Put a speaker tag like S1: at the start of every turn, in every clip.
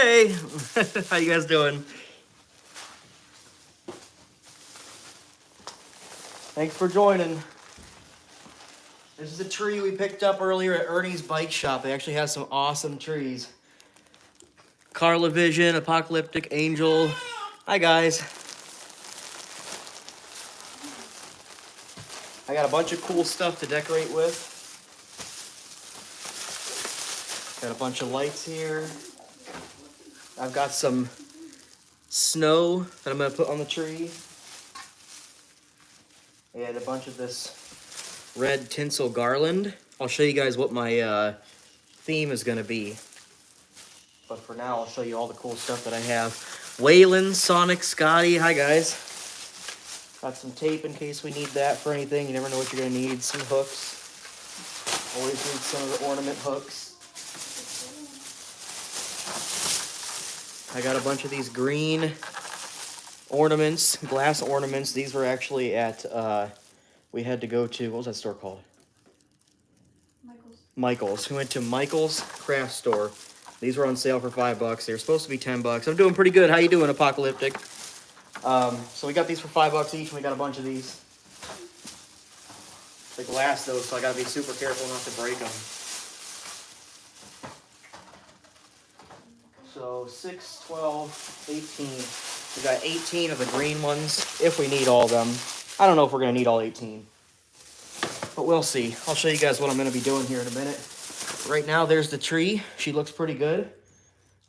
S1: Hey, how you guys doing? Thanks for joining. This is a tree we picked up earlier at Ernie's Bike Shop. They actually have some awesome trees. Carla Vision, Apocalyptic Angel. Hi guys. I got a bunch of cool stuff to decorate with. Got a bunch of lights here. I've got some snow that I'm gonna put on the tree. And a bunch of this red tinsel garland. I'll show you guys what my theme is gonna be. But for now, I'll show you all the cool stuff that I have. Waylon, Sonic, Scotty, hi guys. Got some tape in case we need that for anything. You never know what you're gonna need. Some hooks. Always need some of the ornament hooks. I got a bunch of these green ornaments, glass ornaments. These were actually at, we had to go to, what was that store called? Michael's. We went to Michael's craft store. These were on sale for $5. They were supposed to be $10. I'm doing pretty good. How you doing, Apocalyptic? So we got these for $5 each, and we got a bunch of these. The glass, though, so I gotta be super careful not to break them. So 6, 12, 18. We got 18 of the green ones, if we need all of them. I don't know if we're gonna need all 18, but we'll see. I'll show you guys what I'm gonna be doing here in a minute. Right now, there's the tree. She looks pretty good.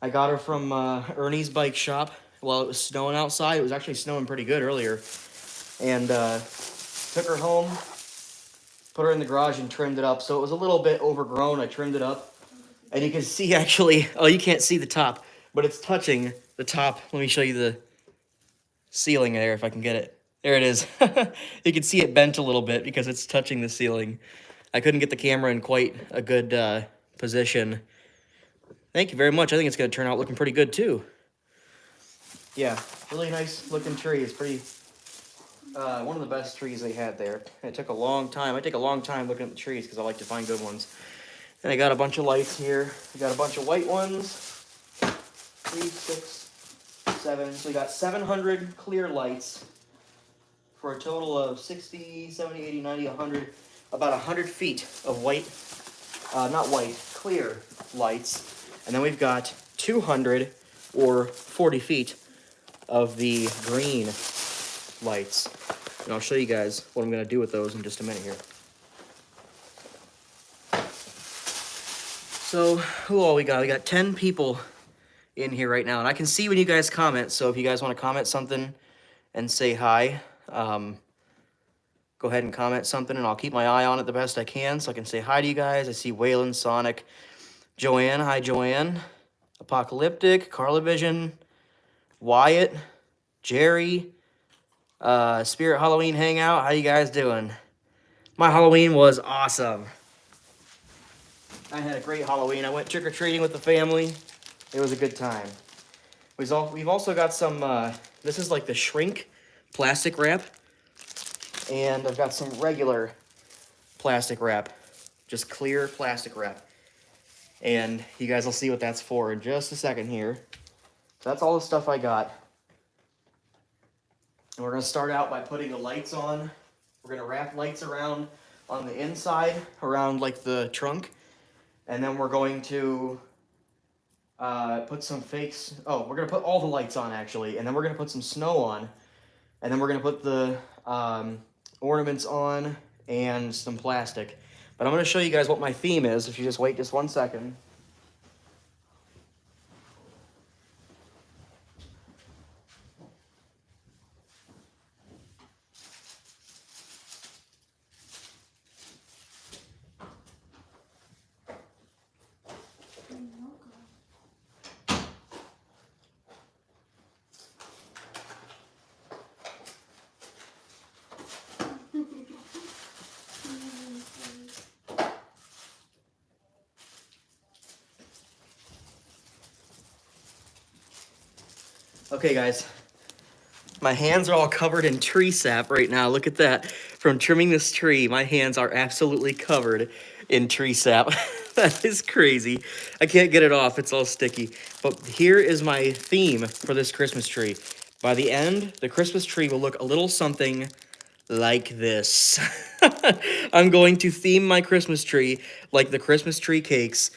S1: I got her from Ernie's Bike Shop while it was snowing outside. It was actually snowing pretty good earlier. And took her home, put her in the garage and trimmed it up. So it was a little bit overgrown. I trimmed it up. And you can see actually, oh, you can't see the top, but it's touching the top. Let me show you the ceiling there if I can get it. There it is. You can see it bent a little bit because it's touching the ceiling. I couldn't get the camera in quite a good position. Thank you very much. I think it's going to turn out looking pretty good too. Yeah, really nice looking tree. It's pretty, one of the best trees they had there. It took a long time. I take a long time looking at the trees because I like to find good ones. And I got a bunch of lights here. I got a bunch of white ones. 3, 6, 7. So we got 700 clear lights for a total of 60, 70, 80, 90, 100, about 100 feet of white, not white, clear lights. And then we've got 200 or 40 feet of the green lights. And I'll show you guys what I'm going to do with those in just a minute here. So, who all we got? We got 10 people in here right now. And I can see when you guys comment, so if you guys want to comment something and say hi, go ahead and comment something, and I'll keep my eye on it the best I can so I can say hi to you guys. I see Waylon, Sonic, Joanne. Hi, Joanne. Apocalyptic, Carla Vision, Wyatt, Jerry, Spirit Halloween Hangout. How you guys doing? My Halloween was awesome. I had a great Halloween. I went trick-or-treating with the family. It was a good time. We've also got some, this is like the shrink plastic wrap. And I've got some regular plastic wrap. Just clear plastic wrap. And you guys will see what that's for in just a second here. So that's all the stuff I got. And we're going to start out by putting the lights on. We're going to wrap lights around on the inside, around like the trunk. And then we're going to put some fakes. Oh, we're going to put all the lights on actually. And then we're going to put some snow on. And then we're going to put the ornaments on and some plastic. But I'm going to show you guys what my theme is if you just wait just 1 second. Okay, guys. My hands are all covered in tree sap right now. Look at that. From trimming this tree, my hands are absolutely covered in tree sap. That is crazy. I can't get it off. It's all sticky. But here is my theme for this Christmas tree. By the end, the Christmas tree will look a little something like this. I'm going to theme my Christmas tree like the Christmas tree cakes.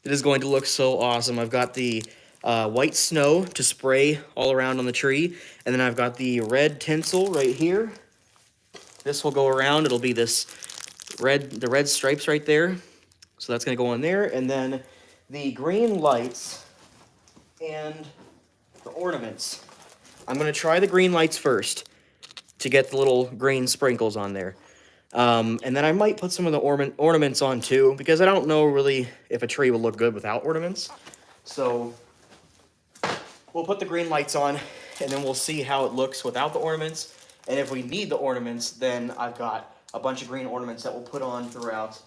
S1: It is going to look so awesome. I've got the white snow to spray all around on the tree, and then I've got the red tinsel right here. This will go around. It'll be this the red stripes right there. So that's going to go on there, and then the green lights and the ornaments. I'm going to try the green lights first to get the little green sprinkles on there. And then I might put some of the ornaments on too, because I don't know really if a tree will look good without ornaments. So we'll put the green lights on, and then we'll see how it looks without the ornaments. And if we need the ornaments, then I've got a bunch of green ornaments that we'll put on throughout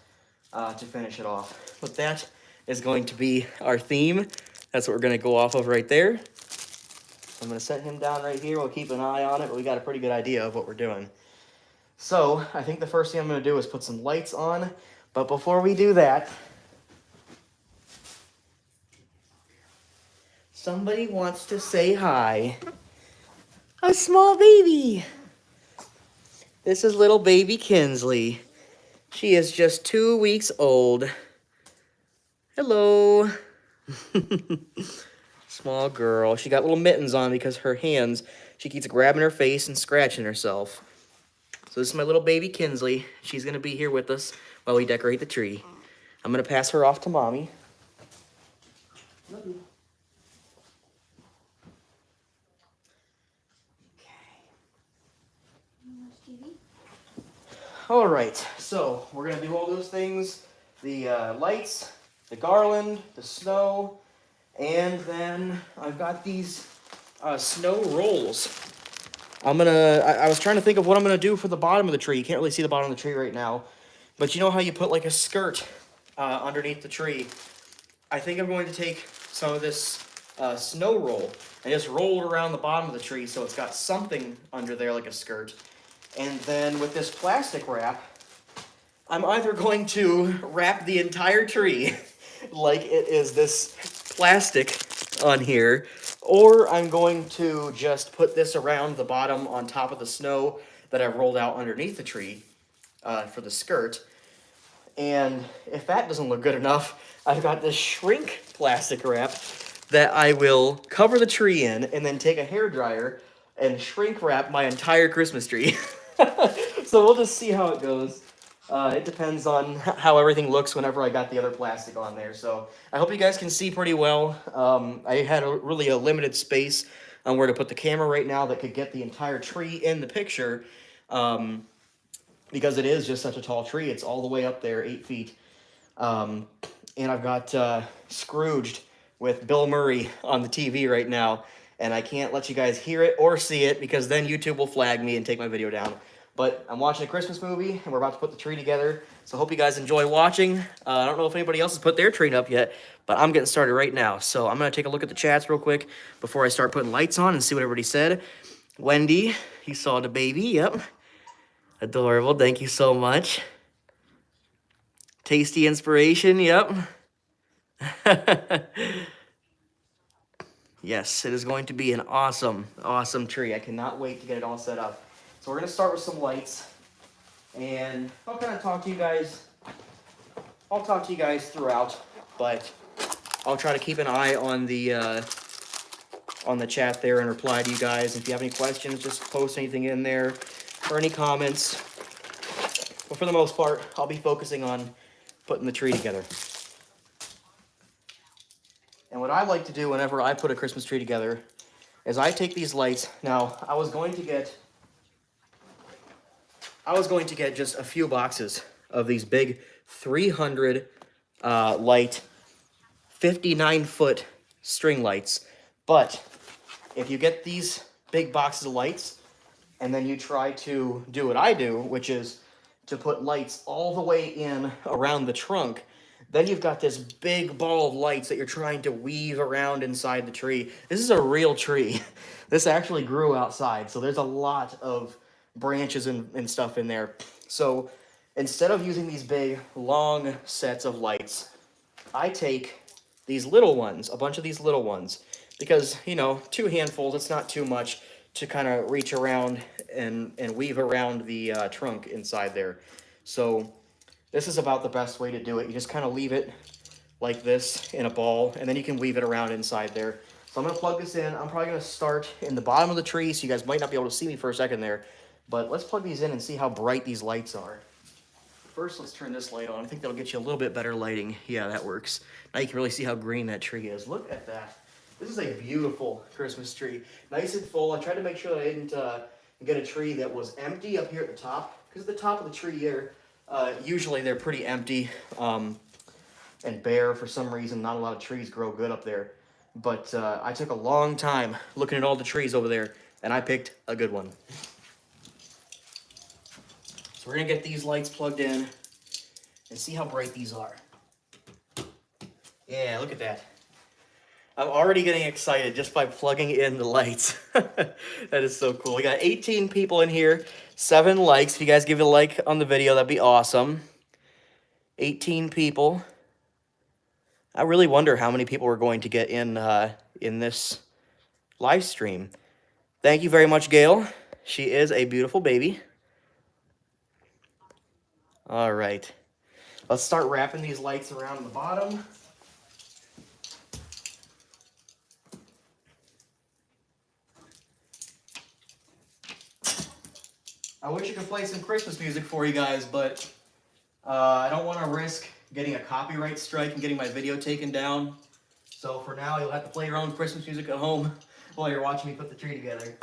S1: to finish it off. But that is going to be our theme. That's what we're going to go off of right there. I'm going to set him down right here. We'll keep an eye on it, but we got a pretty good idea of what we're doing. So I think the first thing I'm going to do is put some lights on. But before we do that, somebody wants to say hi. A small baby. This is little baby Kinsley. She is just 2 weeks old. Hello. Small girl. She got little mittens on because her hands, she keeps grabbing her face and scratching herself. So this is my little baby Kinsley. She's going to be here with us while we decorate the tree. I'm going to pass her off to Mommy. Love you. All right, so we're going to do all those things. The lights, the garland, the snow, and then I've got these snow rolls. I was trying to think of what I'm going to do for the bottom of the tree. You can't really see the bottom of the tree right now. But you know how you put like a skirt underneath the tree? I think I'm going to take some of this snow roll and just roll it around the bottom of the tree so it's got something under there like a skirt. And then with this plastic wrap, I'm either going to wrap the entire tree like it is this plastic on here, or I'm going to just put this around the bottom on top of the snow that I've rolled out underneath the tree for the skirt. And if that doesn't look good enough, I've got this shrink plastic wrap that I will cover the tree in and then take a hairdryer and shrink wrap my entire Christmas tree. So we'll just see how it goes. It depends on how everything looks whenever I got the other plastic on there. So I hope you guys can see pretty well. I had really a limited space on where to put the camera right now that could get the entire tree in the picture. Because it is just such a tall tree. It's all the way up there, 8 feet. And I've got Scrooged with Bill Murray on the TV right now. And I can't let you guys hear it or see it because then YouTube will flag me and take my video down. But I'm watching a Christmas movie, and we're about to put the tree together. So I hope you guys enjoy watching. I don't know if anybody else has put their tree up yet, but I'm getting started right now. So I'm going to take a look at the chats real quick before I start putting lights on and see what everybody said. Wendy, you saw the baby. Yep. Adorable. Thank you so much. Tasty inspiration. Yep. Yes, it is going to be an awesome, awesome tree. I cannot wait to get it all set up. So we're going to start with some lights, and I'll kind of talk to you guys. I'll talk to you guys throughout, but I'll try to keep an eye on the chat there and reply to you guys. If you have any questions, just post anything in there or any comments. But for the most part, I'll be focusing on putting the tree together. And what I like to do whenever I put a Christmas tree together is I take these lights. Now, I was going to get just a few boxes of these big 300 light 59-foot string lights. But if you get these big boxes of lights and then you try to do what I do, which is to put lights all the way in around the trunk, Then you've got this big ball of lights that you're trying to weave around inside the tree. This is a real tree. This actually grew outside, so there's a lot of branches and stuff in there. So instead of using these big, long sets of lights, I take these little ones, a bunch of these little ones, because, you know, 2 handfuls, it's not too much to kind of reach around and weave around the trunk inside there. So this is about the best way to do it. You just kind of leave it like this in a ball, and then you can weave it around inside there. So I'm going to plug this in. I'm probably going to start in the bottom of the tree, so you guys might not be able to see me for a second there. But let's plug these in and see how bright these lights are. First, let's turn this light on. I think that'll get you a little bit better lighting. Yeah, that works. Now you can really see how green that tree is. Look at that. This is a beautiful Christmas tree. Nice and full. I tried to make sure that I didn't get a tree that was empty up here at the top, because at the top of the tree here, usually they're pretty empty and bare for some reason. Not a lot of trees grow good up there. But I took a long time looking at all the trees over there, and I picked a good one. So we're going to get these lights plugged in and see how bright these are. Yeah, look at that. I'm already getting excited just by plugging in the lights. That is so cool. We got 18 people in here, 7 likes. If you guys give it a like on the video, that'd be awesome. 18 people. I really wonder how many people we're going to get in this live stream. Thank you very much, Gail. She is a beautiful baby. All right. Let's start wrapping these lights around the bottom. I wish I could play some Christmas music for you guys, but I don't want to risk getting a copyright strike and getting my video taken down. So for now, you'll have to play your own Christmas music at home while you're watching me put the tree together.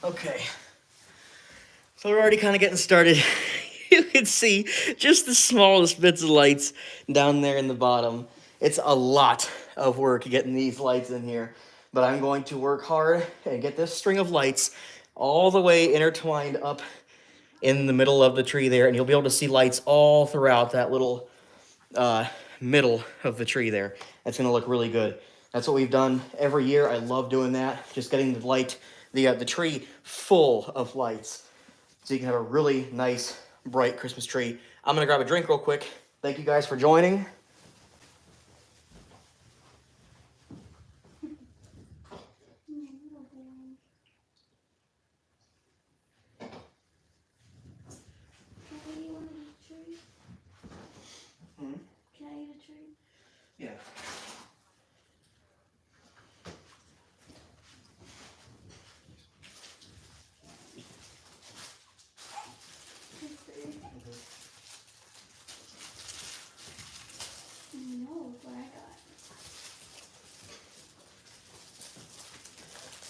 S1: Okay, so we're already kind of getting started. You can see just the smallest bits of lights down there in the bottom. It's a lot of work getting these lights in here, but I'm going to work hard and get this string of lights all the way intertwined up in the middle of the tree there, and you'll be able to see lights all throughout that little middle of the tree there. That's going to look really good. That's what we've done every year. I love doing that, just getting the tree full of lights so you can have a really nice, bright Christmas tree. I'm going to grab a drink real quick. Thank you guys for joining.
S2: Can I eat a tree?
S1: Yeah.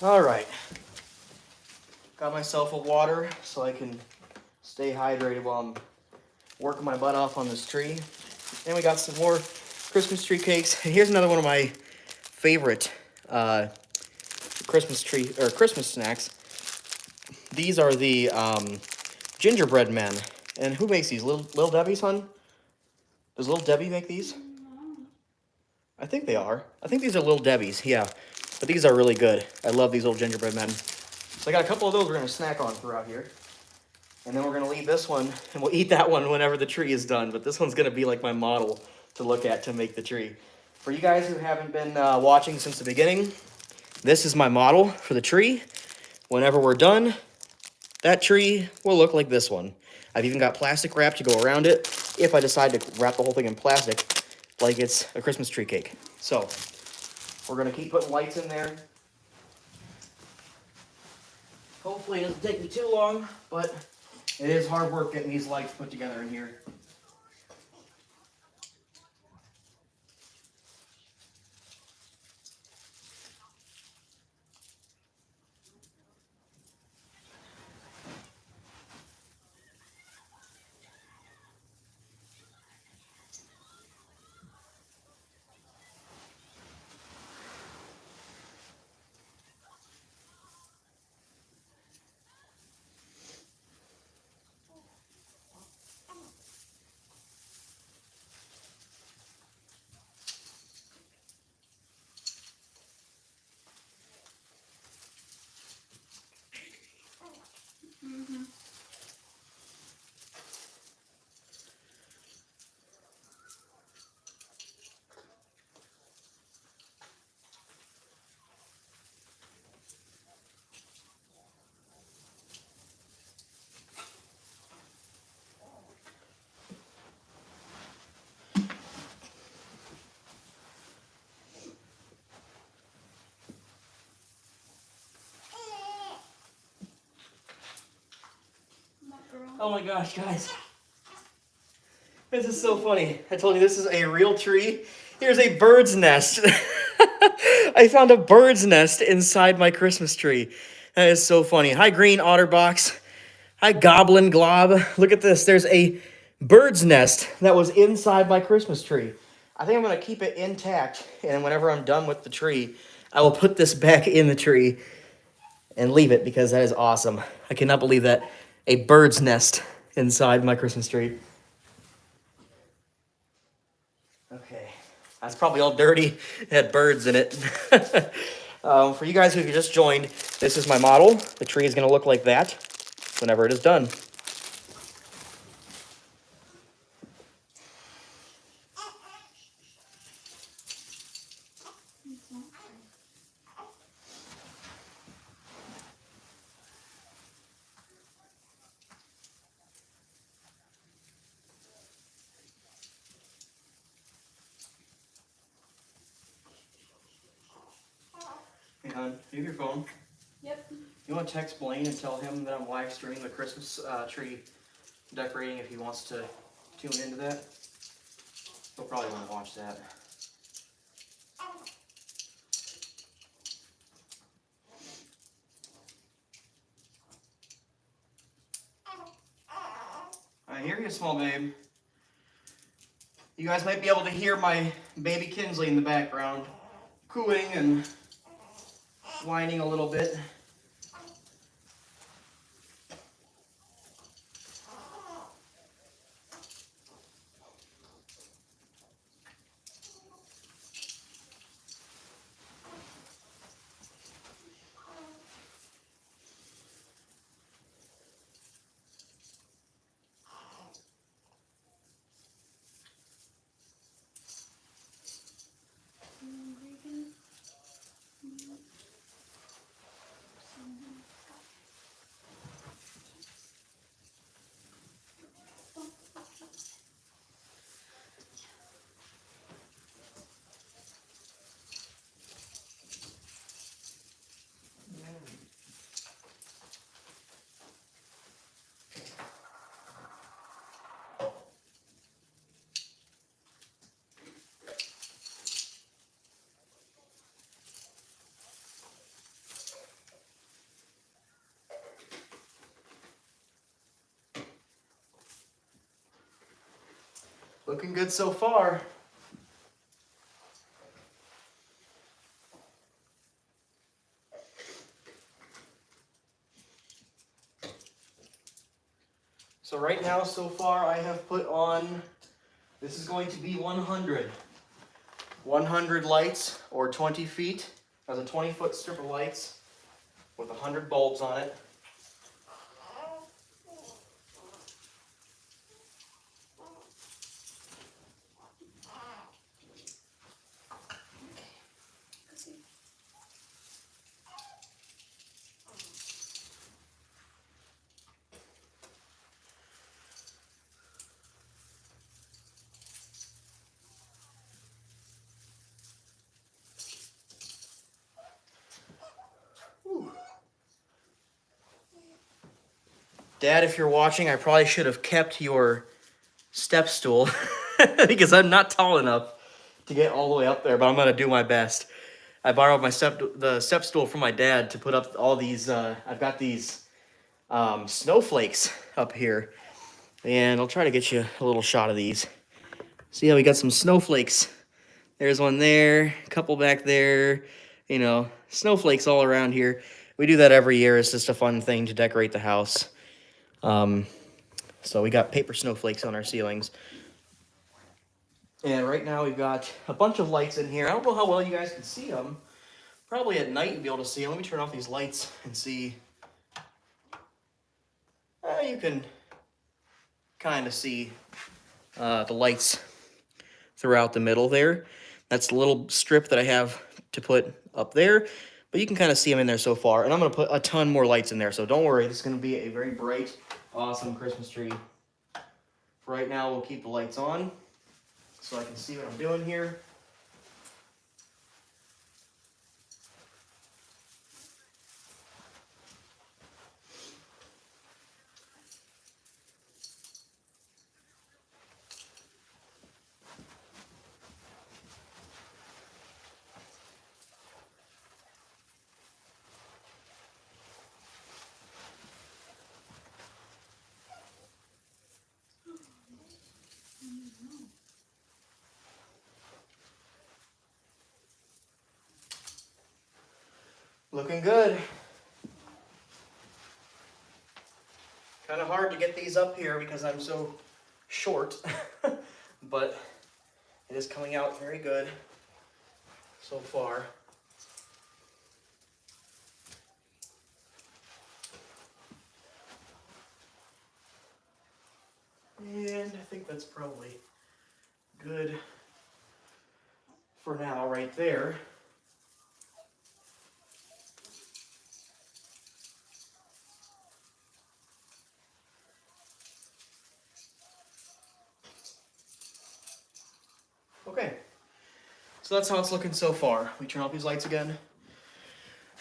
S1: All right. Got myself a water so I can stay hydrated while I'm working my butt off on this tree. And we got some more Christmas tree cakes. And here's another one of my favorite Christmas snacks. These are the gingerbread men. And who makes these? Little Debbie's, hon? Does Little Debbie make these? I think they are. I think these are Little Debbie's, yeah. But these are really good. I love these little gingerbread men. So I got a couple of those we're going to snack on throughout here. And then we're going to leave this one, and we'll eat that one whenever the tree is done. But this one's going to be like my model to look at to make the tree. For you guys who haven't been watching since the beginning, this is my model for the tree. Whenever we're done, that tree will look like this one. I've even got plastic wrap to go around it if I decide to wrap the whole thing in plastic like it's a Christmas tree cake. So we're going to keep putting lights in there. Hopefully it doesn't take me too long, but it is hard work getting these lights put together in here. Oh my gosh, guys. This is so funny. I told you this is a real tree. Here's a bird's nest. I found a bird's nest inside my Christmas tree. That is so funny. Hi, Green Otterbox. Hi, Goblin Glob. Look at this. There's a bird's nest that was inside my Christmas tree. I think I'm going to keep it intact, and whenever I'm done with the tree, I will put this back in the tree and leave it because that is awesome. I cannot believe that. A bird's nest inside my Christmas tree. Okay, that's probably all dirty. It had birds in it. For you guys who just joined, this is my model. The tree is going to look like that whenever it is done. Hey, hon, do you have your phone?
S2: Yep.
S1: You want to text Blaine and tell him that I'm live streaming the Christmas tree decorating if he wants to tune into that? He'll probably want to watch that. I hear you, small babe. You guys might be able to hear my baby Kinsley in the background, cooing and whining a little bit. Looking good so far. So right now, so far, I have put on, this is going to be 100. 100 lights, or 20 feet. That's a 20-foot strip of lights with 100 bulbs on it. Dad, if you're watching, I probably should have kept your step stool because I'm not tall enough to get all the way up there, but I'm gonna do my best. I borrowed the step stool from my dad to put up all these. I've got these snowflakes up here, and I'll try to get you a little shot of these. See how we got some snowflakes? There's one there, a couple back there. You know, snowflakes all around here. We do that every year. It's just a fun thing to decorate the house. So we got paper snowflakes on our ceilings. And right now we've got a bunch of lights in here. I don't know how well you guys can see them. Probably at night you'll be able to see them. Let me turn off these lights and see. You can kind of see the lights throughout the middle there. That's the little strip that I have to put up there. But you can kind of see them in there so far. And I'm going to put a ton more lights in there. So don't worry. This is going to be a very bright, awesome Christmas tree. For right now, we'll keep the lights on so I can see what I'm doing here. Looking good. Kind of hard to get these up here because I'm so short, but it is coming out very good so far. And I think that's probably good for now right there. Okay, so that's how it's looking so far. We turn off these lights again.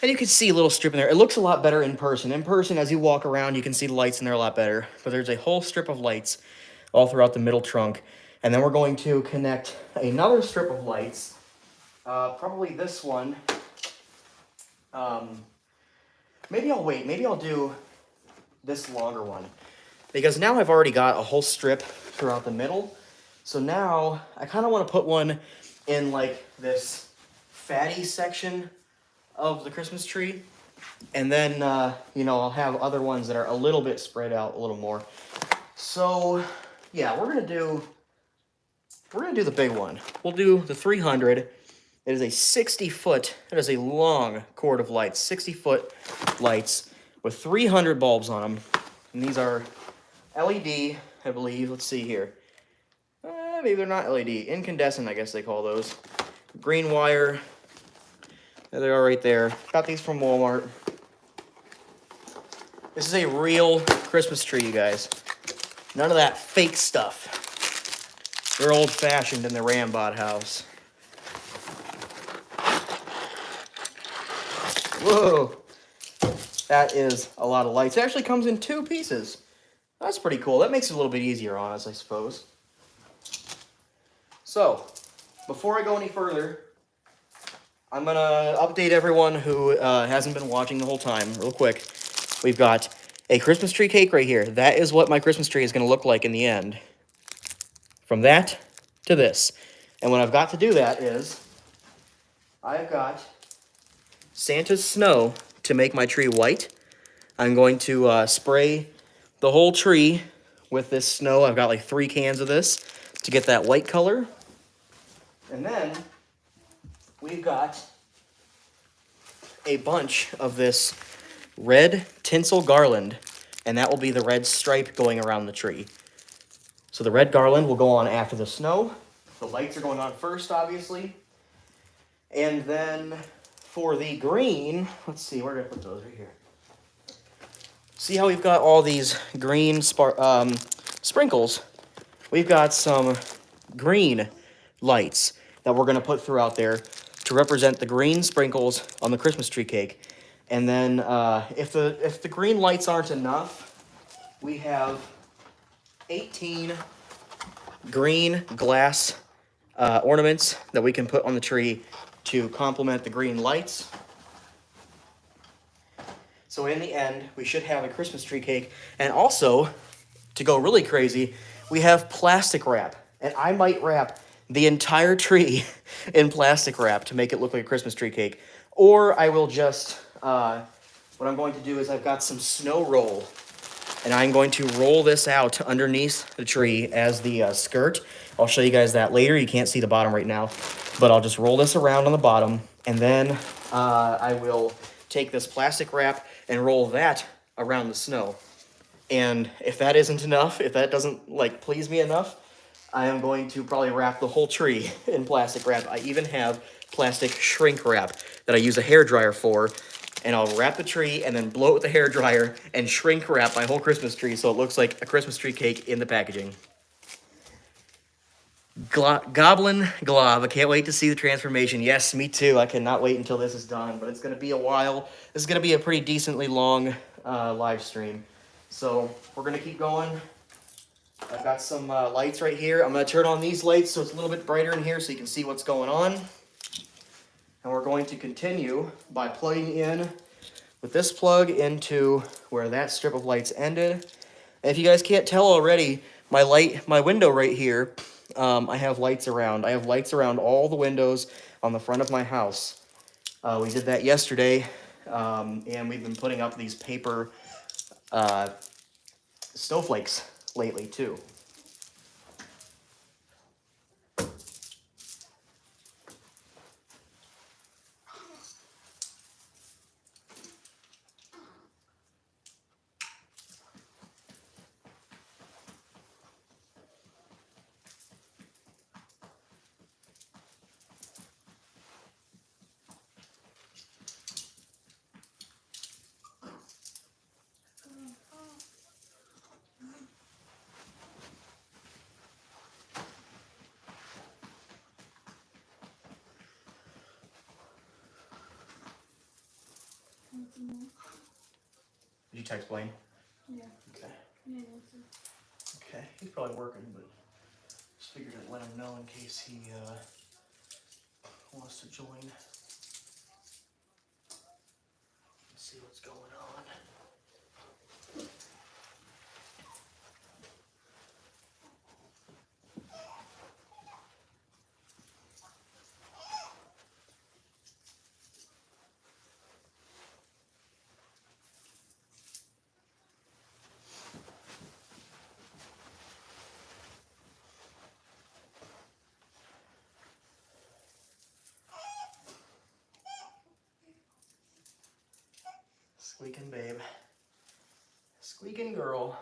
S1: And you can see a little strip in there. It looks a lot better in person. In person, as you walk around, you can see the lights in there a lot better. But there's a whole strip of lights all throughout the middle trunk. And then we're going to connect another strip of lights. Probably this one. Maybe I'll wait. Maybe I'll do this longer one. Because now I've already got a whole strip throughout the middle. So now I kind of want to put one in like this fatty section of the Christmas tree. And then, you know, I'll have other ones that are a little bit spread out a little more. So, yeah, we're gonna do the big one. We'll do the 300. It is a 60-foot, it is a long cord of lights, 60-foot lights with 300 bulbs on them. And these are LED, I believe. Let's see here. Maybe they're not LED. Incandescent, I guess they call those. Green wire. There they are right there. Got these from Walmart. This is a real Christmas tree, you guys. None of that fake stuff. They're old-fashioned in the Rambot house. Whoa. That is a lot of lights. It actually comes in 2 pieces. That's pretty cool. That makes it a little bit easier on us, I suppose. So, before I go any further, I'm going to update everyone who hasn't been watching the whole time real quick. We've got a Christmas tree cake right here. That is what my Christmas tree is going to look like in the end. from that to this. And what I've got to do that is, I've got Santa's snow to make my tree white. I'm going to spray the whole tree with this snow. I've got like 3 cans of this to get that white color. And then we've got a bunch of this red tinsel garland, and that will be the red stripe going around the tree. So the red garland will go on after the snow. The lights are going on first, obviously. And then for the green, let's see, where did I put those? Right here. See how we've got all these green sprinkles? We've got some green lights that we're going to put throughout there to represent the green sprinkles on the Christmas tree cake. And then if the green lights aren't enough, we have 18 green glass ornaments that we can put on the tree to complement the green lights. So in the end, we should have a Christmas tree cake. And also, to go really crazy, we have plastic wrap. And I might wrap the entire tree in plastic wrap to make it look like a Christmas tree cake. Or I will just, what I'm going to do is I've got some snow roll. And I'm going to roll this out underneath the tree as the skirt. I'll show you guys that later. You can't see the bottom right now. But I'll just roll this around on the bottom. And then I will take this plastic wrap and roll that around the snow. And if that isn't enough, if that doesn't like please me enough, I am going to probably wrap the whole tree in plastic wrap. I even have plastic shrink wrap that I use a hairdryer for. And I'll wrap the tree and then blow it with the hairdryer and shrink wrap my whole Christmas tree so it looks like a Christmas tree cake in the packaging. Goblin Glob, I can't wait to see the transformation. Yes, me too. I cannot wait until this is done, but it's going to be a while. This is going to be a pretty decently long live stream. So we're going to keep going. I've got some lights right here. I'm going to turn on these lights so it's a little bit brighter in here so you can see what's going on. And we're going to continue by plugging in with this plug into where that strip of lights ended. And if you guys can't tell already, my window right here, I have lights around. I have lights around all the windows on the front of my house. We did that yesterday, and we've been putting up these paper snowflakes lately too. Did you text Blaine?
S2: Yeah.
S1: Okay.
S2: Yeah.
S1: Okay. He's probably working, but just figured I'd let him know in case he wants to join. Let's see what's going on. Squeaking babe. Squeaking girl.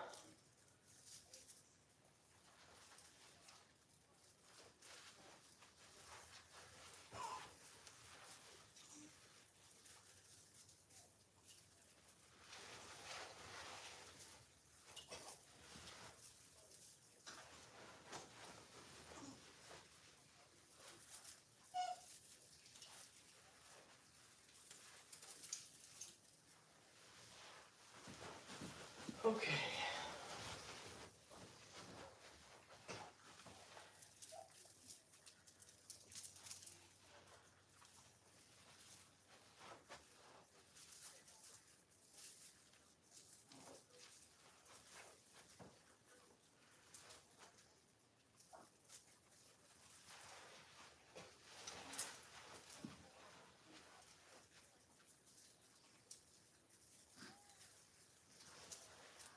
S1: Okay.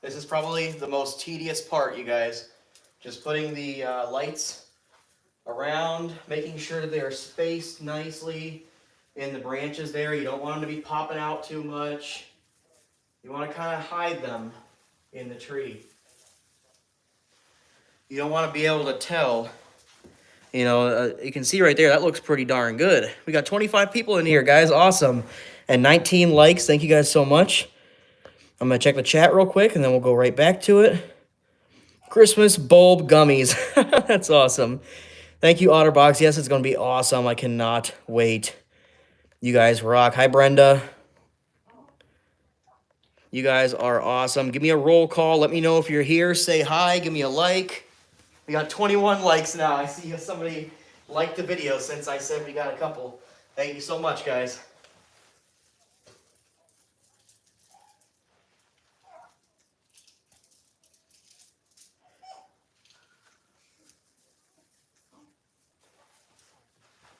S1: This is probably the most tedious part, you guys. Just putting the lights around, making sure that they are spaced nicely in the branches there. You don't want them to be popping out too much. You want to kind of hide them in the tree. You don't want to be able to tell. You know, you can see right there, that looks pretty darn good. We got 25 people in here, guys. Awesome. And 19 likes. Thank you guys so much. I'm going to check the chat real quick, and then we'll go right back to it. Christmas bulb gummies. That's awesome. Thank you, Otterbox. Yes, it's going to be awesome. I cannot wait. You guys rock. Hi, Brenda. You guys are awesome. Give me a roll call. Let me know if you're here. Say hi. Give me a like. We got 21 likes now. I see somebody liked the video since I said we got a couple. Thank you so much, guys.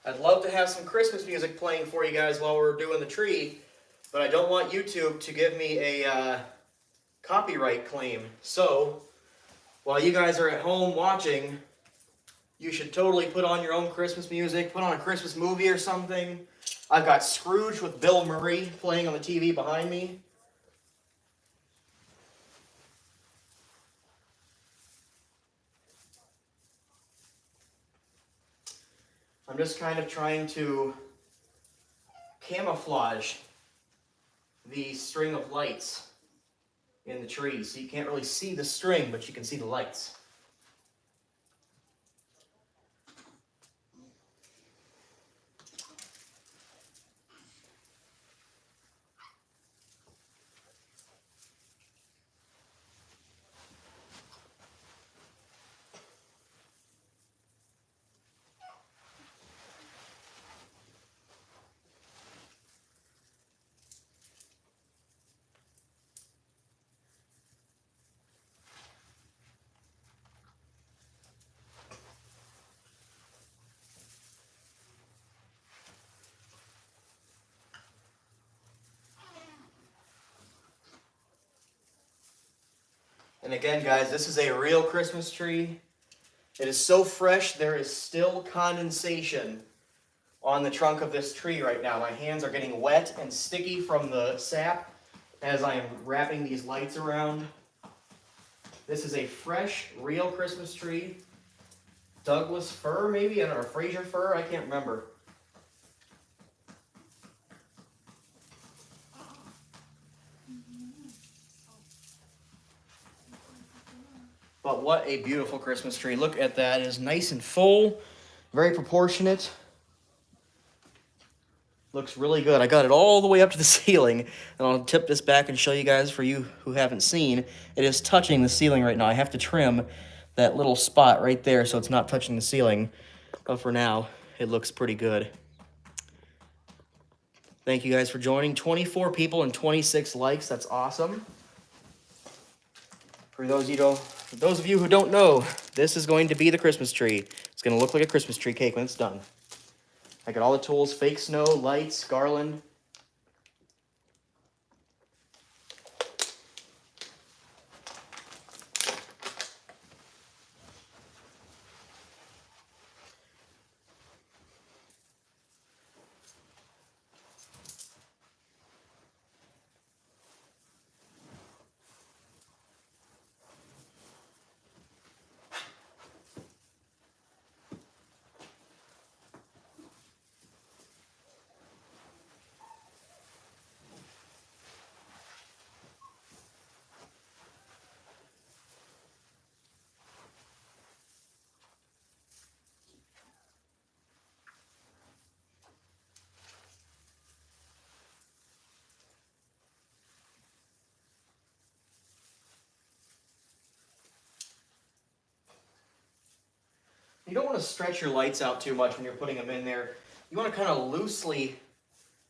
S1: I'd love to have some Christmas music playing for you guys while we're doing the tree, but I don't want YouTube to give me a copyright claim. So, while you guys are at home watching, you should totally put on your own Christmas music, put on a Christmas movie or something. I've got Scrooge with Bill Murray playing on the TV behind me. I'm just kind of trying to camouflage the string of lights in the tree. So you can't really see the string, but you can see the lights. And again, guys, this is a real Christmas tree. It is so fresh, there is still condensation on the trunk of this tree right now. My hands are getting wet and sticky from the sap as I am wrapping these lights around. This is a fresh, real Christmas tree. Douglas fir, maybe? I don't know, Fraser fir? I can't remember. But what a beautiful Christmas tree. Look at that. It is nice and full, very proportionate. Looks really good. I got it all the way up to the ceiling. And I'll tip this back and show you guys, for you who haven't seen. It is touching the ceiling right now. I have to trim that little spot right there so it's not touching the ceiling. But for now, it looks pretty good. Thank you guys for joining. 24 people and 26 likes. That's awesome. For those of you who don't know, this is going to be the Christmas tree. It's going to look like a Christmas tree cake when it's done. I got all the tools: fake snow, lights, garland. You don't want to stretch your lights out too much when you're putting them in there. You want to kind of loosely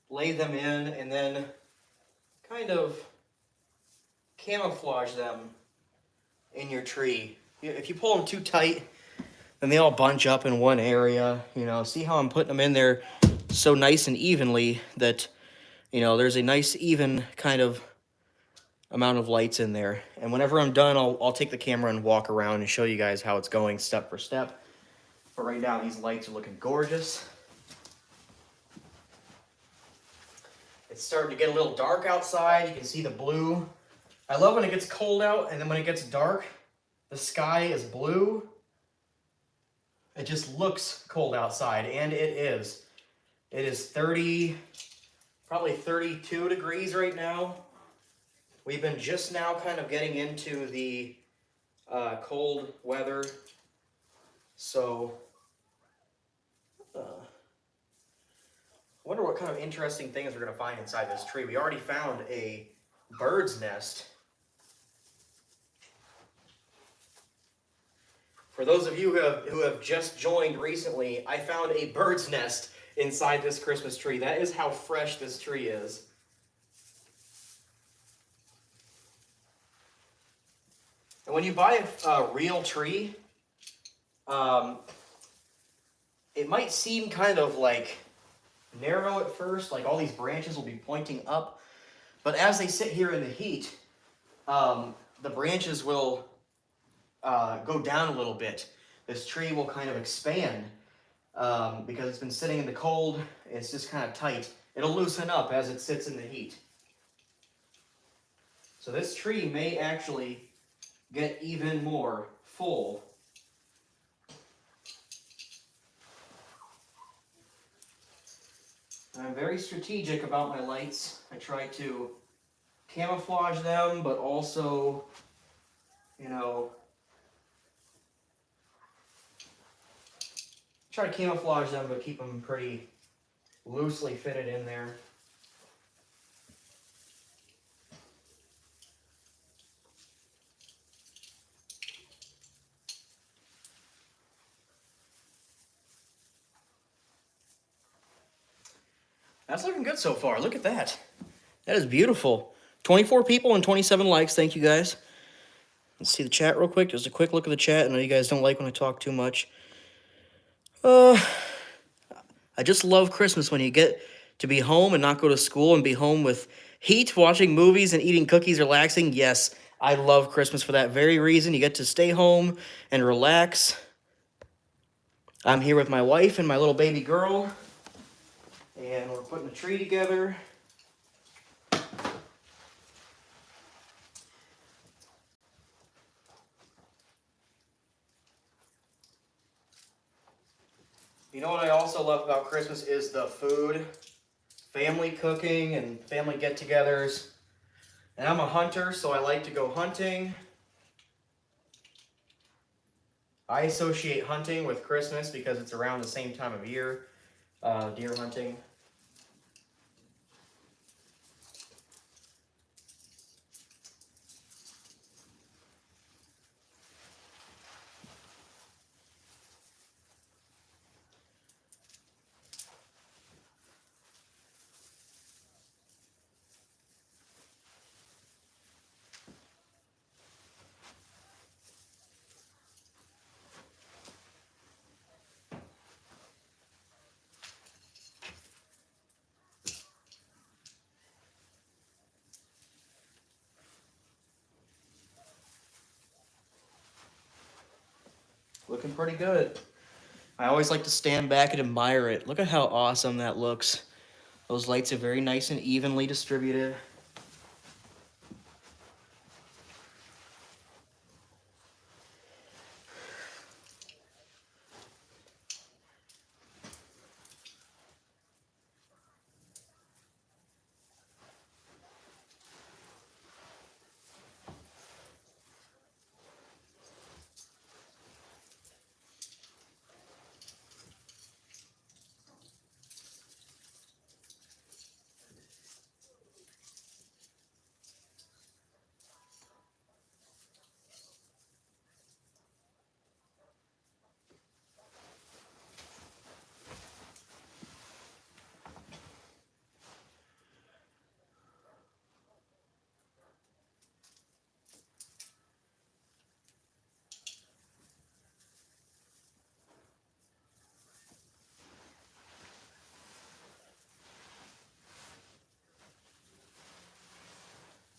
S1: lay them in and then kind of camouflage them in your tree. If you pull them too tight, then they all bunch up in one area. You know, see how I'm putting them in there so nice and evenly that, you know, there's a nice even kind of amount of lights in there. And whenever I'm done, I'll take the camera and walk around and show you guys how it's going step for step. But right now, these lights are looking gorgeous. It's starting to get a little dark outside. You can see the blue. I love when it gets cold out, and then when it gets dark, the sky is blue. It just looks cold outside, and it is. It is probably 32 degrees right now. We've been just now kind of getting into the cold weather. So, I wonder what kind of interesting things we're going to find inside this tree. We already found a bird's nest. For those of you who have just joined recently, I found a bird's nest inside this Christmas tree. That is how fresh this tree is. And when you buy a real tree, it might seem kind of like narrow at first, like all these branches will be pointing up. But as they sit here in the heat, the branches will go down a little bit. This tree will kind of expand because it's been sitting in the cold. It's just kind of tight. It'll loosen up as it sits in the heat. So this tree may actually get even more full. I'm very strategic about my lights. I try to camouflage them, but also, try to camouflage them, but keep them pretty loosely fitted in there. That's looking good so far. Look at that. That is beautiful. 24 people and 27 likes. Thank you, guys. Let's see the chat real quick. Just a quick look at the chat. I know you guys don't like when I talk too much. I just love Christmas when you get to be home and not go to school and be home with heat, watching movies and eating cookies, relaxing. Yes, I love Christmas for that very reason. You get to stay home and relax. I'm here with my wife and my little baby girl. And we're putting a tree together. You know what I also love about Christmas is the food. Family cooking and family get-togethers. And I'm a hunter, so I like to go hunting. I associate hunting with Christmas because it's around the same time of year. Deer hunting. Looking pretty good. I always like to stand back and admire it. Look at how awesome that looks. Those lights are very nice and evenly distributed.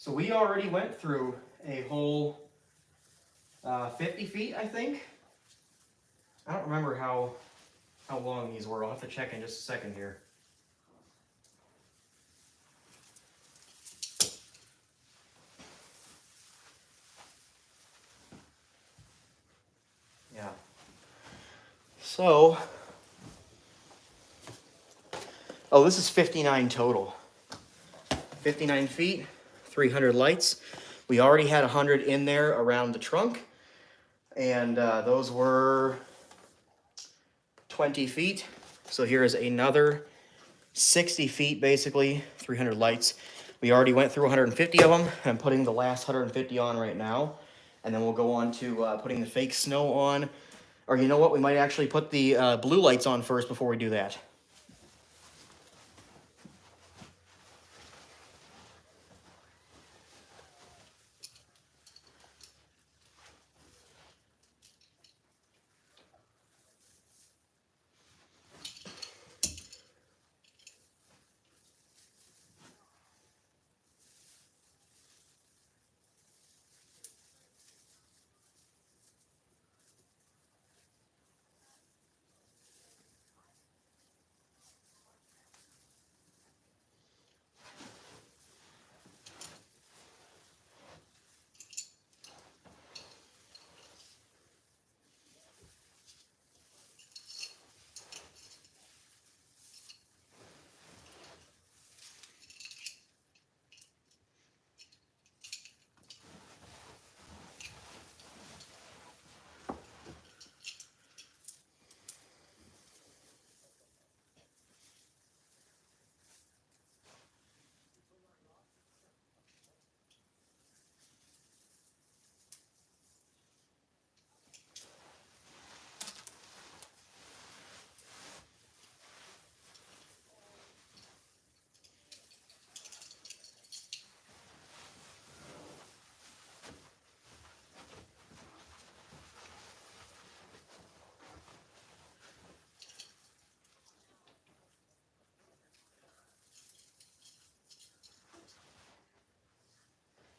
S1: So we already went through a whole 50 feet, I think. I don't remember how long these were. I'll have to check in just a second here. Yeah. So, oh, this is 59 total. 59 feet, 300 lights. We already had 100 in there around the trunk, and those were 20 feet. So here is another 60 feet, basically, 300 lights. We already went through 150 of them. I'm putting the last 150 on right now, and then we'll go on to putting the fake snow on. Or you know what, we might actually put the blue lights on first before we do that.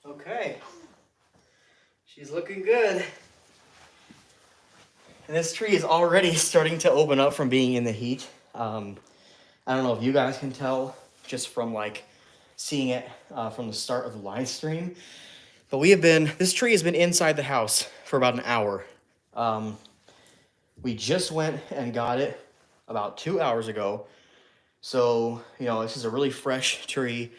S1: Okay, she's looking good. And this tree is already starting to open up from being in the heat. I don't know if you guys can tell just from like seeing it from the start of the live stream, but this tree has been inside the house for about an hour. We just went and got it about 2 hours ago. So, you know, this is a really fresh tree,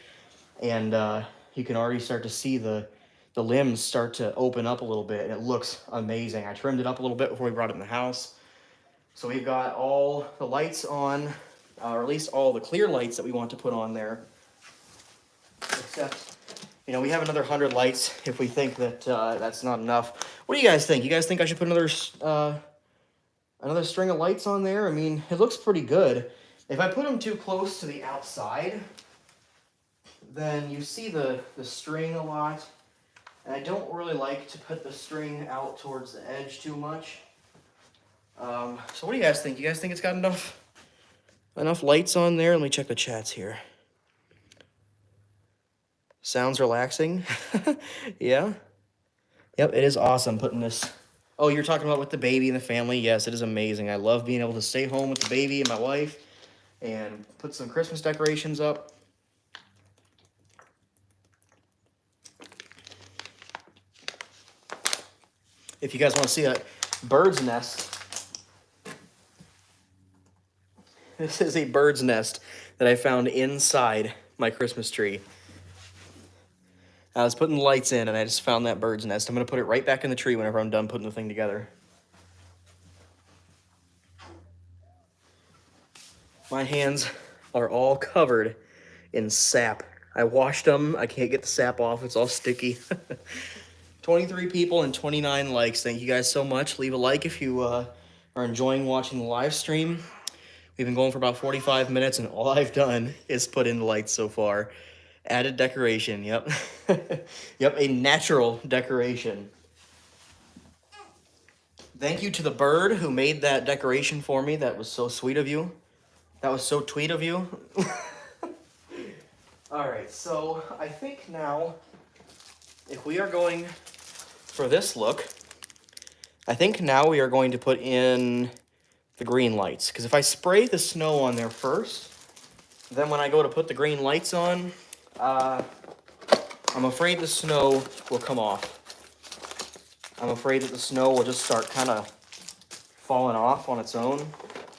S1: and you can already start to see the limbs start to open up a little bit, and it looks amazing. I trimmed it up a little bit before we brought it in the house. So we've got all the lights on, or at least all the clear lights that we want to put on there. Except, you know, we have another 100 lights if we think that that's not enough. What do you guys think? You guys think I should put another string of lights on there? I mean, it looks pretty good. If I put them too close to the outside, then you see the string a lot. And I don't really like to put the string out towards the edge too much. So what do you guys think? You guys think it's got enough lights on there? Let me check the chats here. Sounds relaxing. Yeah. Yep, it is awesome putting this. Oh, you're talking about with the baby and the family? Yes, it is amazing. I love being able to stay home with the baby and my wife and put some Christmas decorations up. If you guys want to see a bird's nest, this is a bird's nest that I found inside my Christmas tree. I was putting lights in and I just found that bird's nest. I'm going to put it right back in the tree whenever I'm done putting the thing together. My hands are all covered in sap. I washed them. I can't get the sap off. It's all sticky. 23 people and 29 likes. Thank you guys so much. Leave a like if you are enjoying watching the live stream. We've been going for about 45 minutes, and all I've done is put in the lights so far. Added decoration, yep. Yep, a natural decoration. Thank you to the bird who made that decoration for me. That was so sweet of you. That was so tweet of you. All right, so I think now if we are going for this look, I think now we are going to put in the green lights. Because if I spray the snow on there first, then when I go to put the green lights on, I'm afraid the snow will come off. I'm afraid that the snow will just start kind of falling off on its own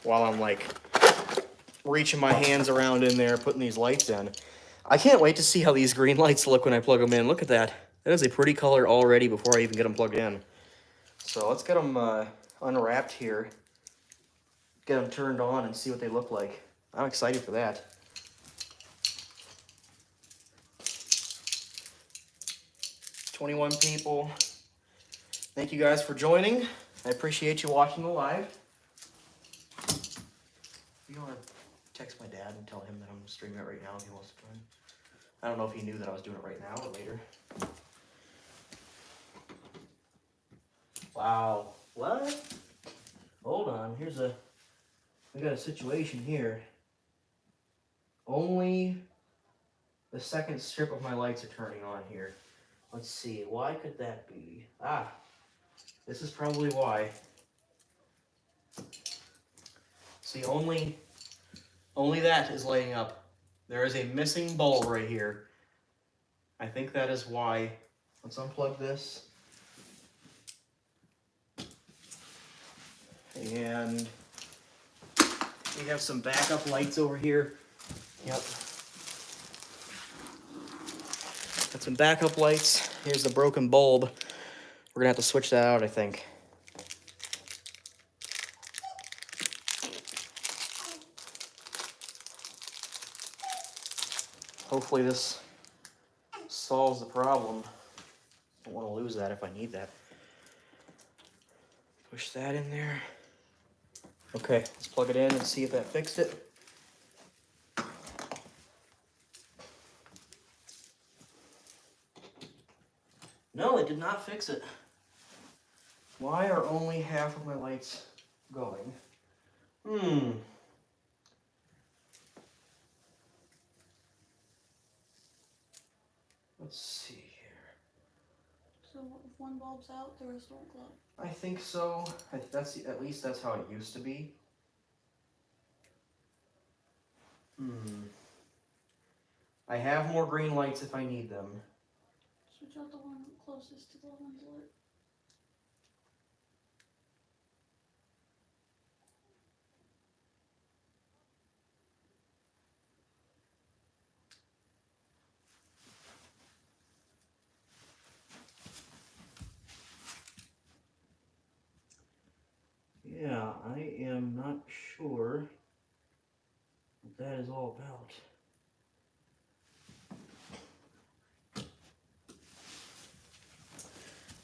S1: while I'm like reaching my hands around in there putting these lights in. I can't wait to see how these green lights look when I plug them in. Look at that. That is a pretty color already before I even get them plugged in. So let's get them unwrapped here, get them turned on and see what they look like. I'm excited for that. "21 people. Thank you guys for joining. I appreciate you watching the live. You want to text my dad and tell him that I'm streaming it right now if he wants to join. I don't know if he knew that I was doing it right now or later. Wow. What? Hold on. We got a situation here. Only the second strip of my lights are turning on here. Let's see. Why could that be? Ah. This is probably why. See, only that is lighting up. There is a missing bulb right here. I think that is why. Let's unplug this. And we have some backup lights over here. Yep. Got some backup lights. Here's the broken bulb. We're gonna have to switch that out, I think. Hopefully this solves the problem. Don't want to lose that if I need that. Push that in there. Okay, let's plug it in and see if that fixed it. No, it did not fix it. Why are only half of my lights going? Let's see here.
S2: So if one bulb's out, the rest won't glow.
S1: I think so. At least that's how it used to be. I have more green lights if I need them.
S2: Switch out the one closest to the ones lit.
S1: Yeah, I am not sure what that is all about.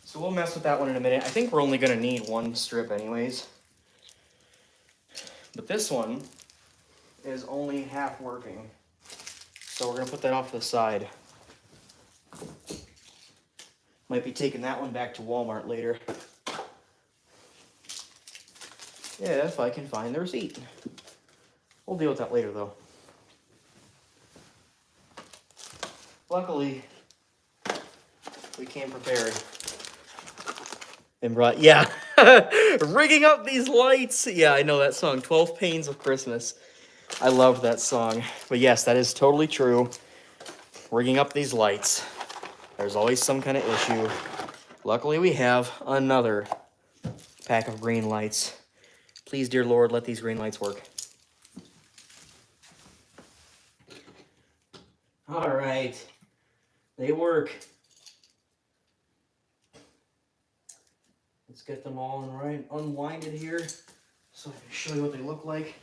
S1: So we'll mess with that one in a minute. I think we're only going to need one strip anyways. But this one is only half working. So we're going to put that off to the side. Might be taking that one back to Walmart later. Yeah, if I can find the receipt. We'll deal with that later though. Luckily, we came prepared. And brought, yeah, rigging up these lights. Yeah, I know that song, 12 Pains of Christmas. I love that song. But yes, that is totally true. Rigging up these lights. There's always some kind of issue. Luckily, we have another pack of green lights. Please, dear Lord, let these green lights work. All right. They work. Let's get them all unwinded here so I can show you what they look like.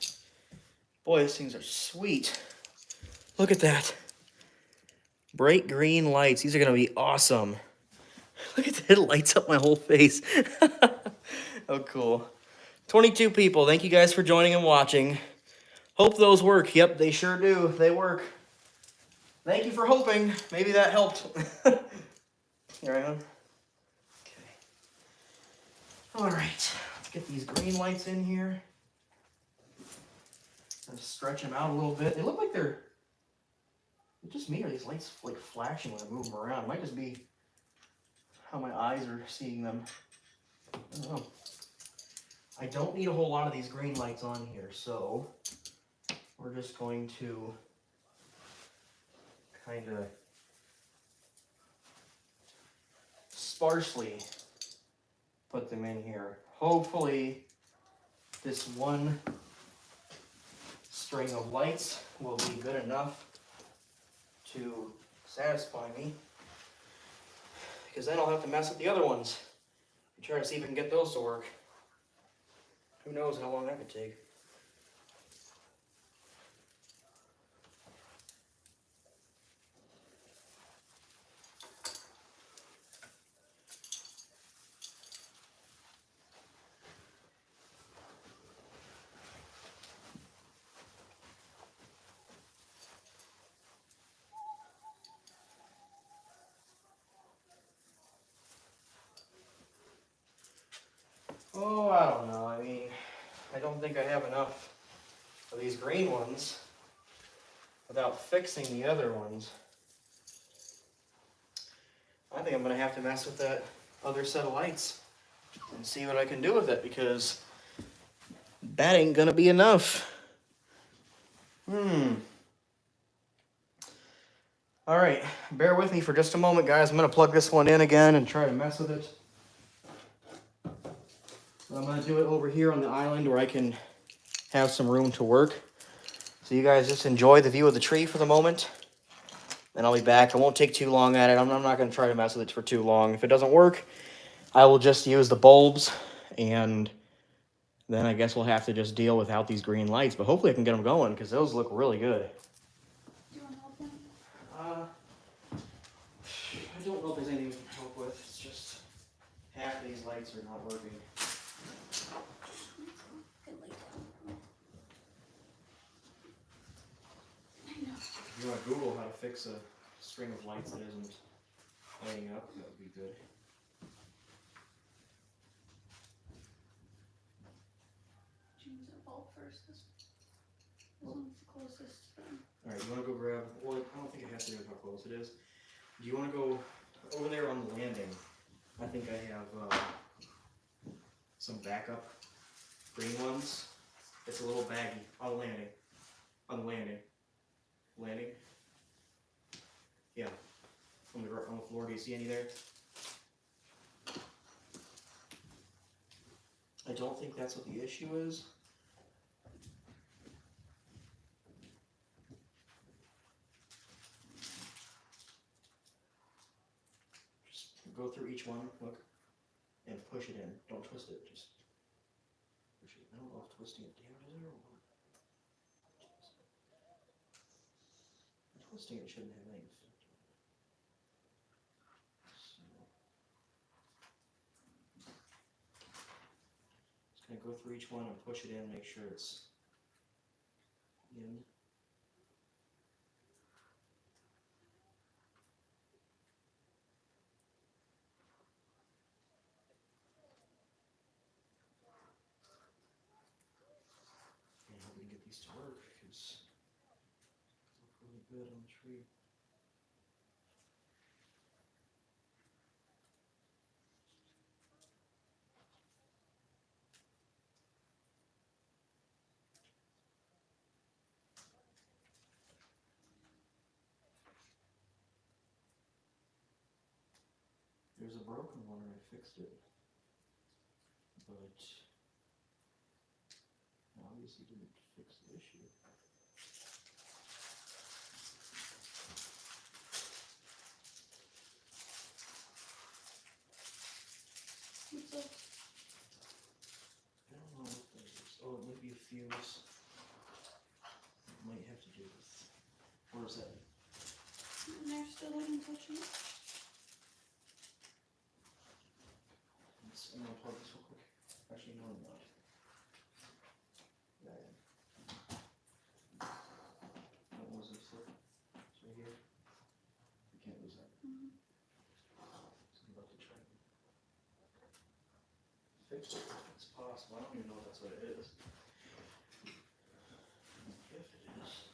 S1: Boy, these things are sweet. Look at that. Bright green lights. These are going to be awesome. Look at that. It lights up my whole face. Oh, cool. 22 people. Thank you guys for joining and watching. Hope those work. Yep, they sure do. They work. Thank you for hoping. Maybe that helped. Here I am. All right, let's get these green lights in here. Let's stretch them out a little bit. They look like they're just me, or these lights like flashing when I move them around. It might just be how my eyes are seeing them. I don't know. I don't need a whole lot of these green lights on here, so we're just going to kind of sparsely put them in here. Hopefully this one string of lights will be good enough to satisfy me, because then I'll have to mess with the other ones and try to see if I can get those to work. Who knows how long that could take. Oh, I don't know. I mean, I don't think I have enough of these green ones without fixing the other ones. I think I'm going to have to mess with that other set of lights and see what I can do with it, because that ain't going to be enough. All right, bear with me for just a moment, guys. I'm going to plug this one in again and try to mess with it. I'm going to do it over here on the island where I can have some room to work. So you guys just enjoy the view of the tree for the moment. Then I'll be back. I won't take too long at it. I'm not going to try to mess with it for too long. If it doesn't work, I will just use the bulbs, and then I guess we'll have to just deal without these green lights. But hopefully I can get them going, because those look really good.
S2: Do you want to help him?
S1: I don't know if there's anything we can help with. It's just half of these lights are not working.
S2: Get laid down. I know.
S1: If you want to Google how to fix a string of lights that isn't lighting up, that would be good.
S2: Change that bulb first. This one's the closest.
S1: Alright, you want to go grab, well, I don't think it has to do with how close it is. Do you want to go over there on the landing? I think I have some backup green ones. It's a little baggy on the landing. On the landing. Landing? Yeah. On the floor, do you see any there? I don't think that's what the issue is. Just go through each one, look, and push it in. Don't twist it, just push it. I don't know if twisting it damages it or what. Twisting it shouldn't have any effect on it. So, just gonna go through each one and push it in, make sure it's in. And hope we can get these to work, because they look really good on the tree. There's a broken one and I fixed it, but obviously didn't fix the issue.
S2: What's up?
S1: I don't know what that is. Oh, it might be a fuse. It might have to do with, where is that?
S2: And they're still in touching it.
S1: I'm gonna plug this real quick. Actually, no, I'm not. Yeah, I am. Don't lose this slip. It's right here. You can't lose that. So I'm about to try and fix it if it's possible. I don't even know if that's what it is. If it is.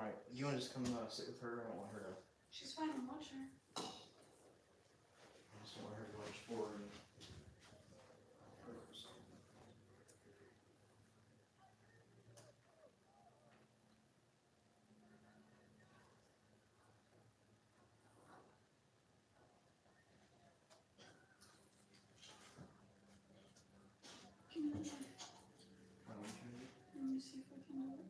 S1: Alright, you wanna just come sit with her? I don't want her to.
S2: She's fine, I'm watching her.
S1: I just don't want her to watch forward.
S2: Give me the knife. Let me see if I can do it.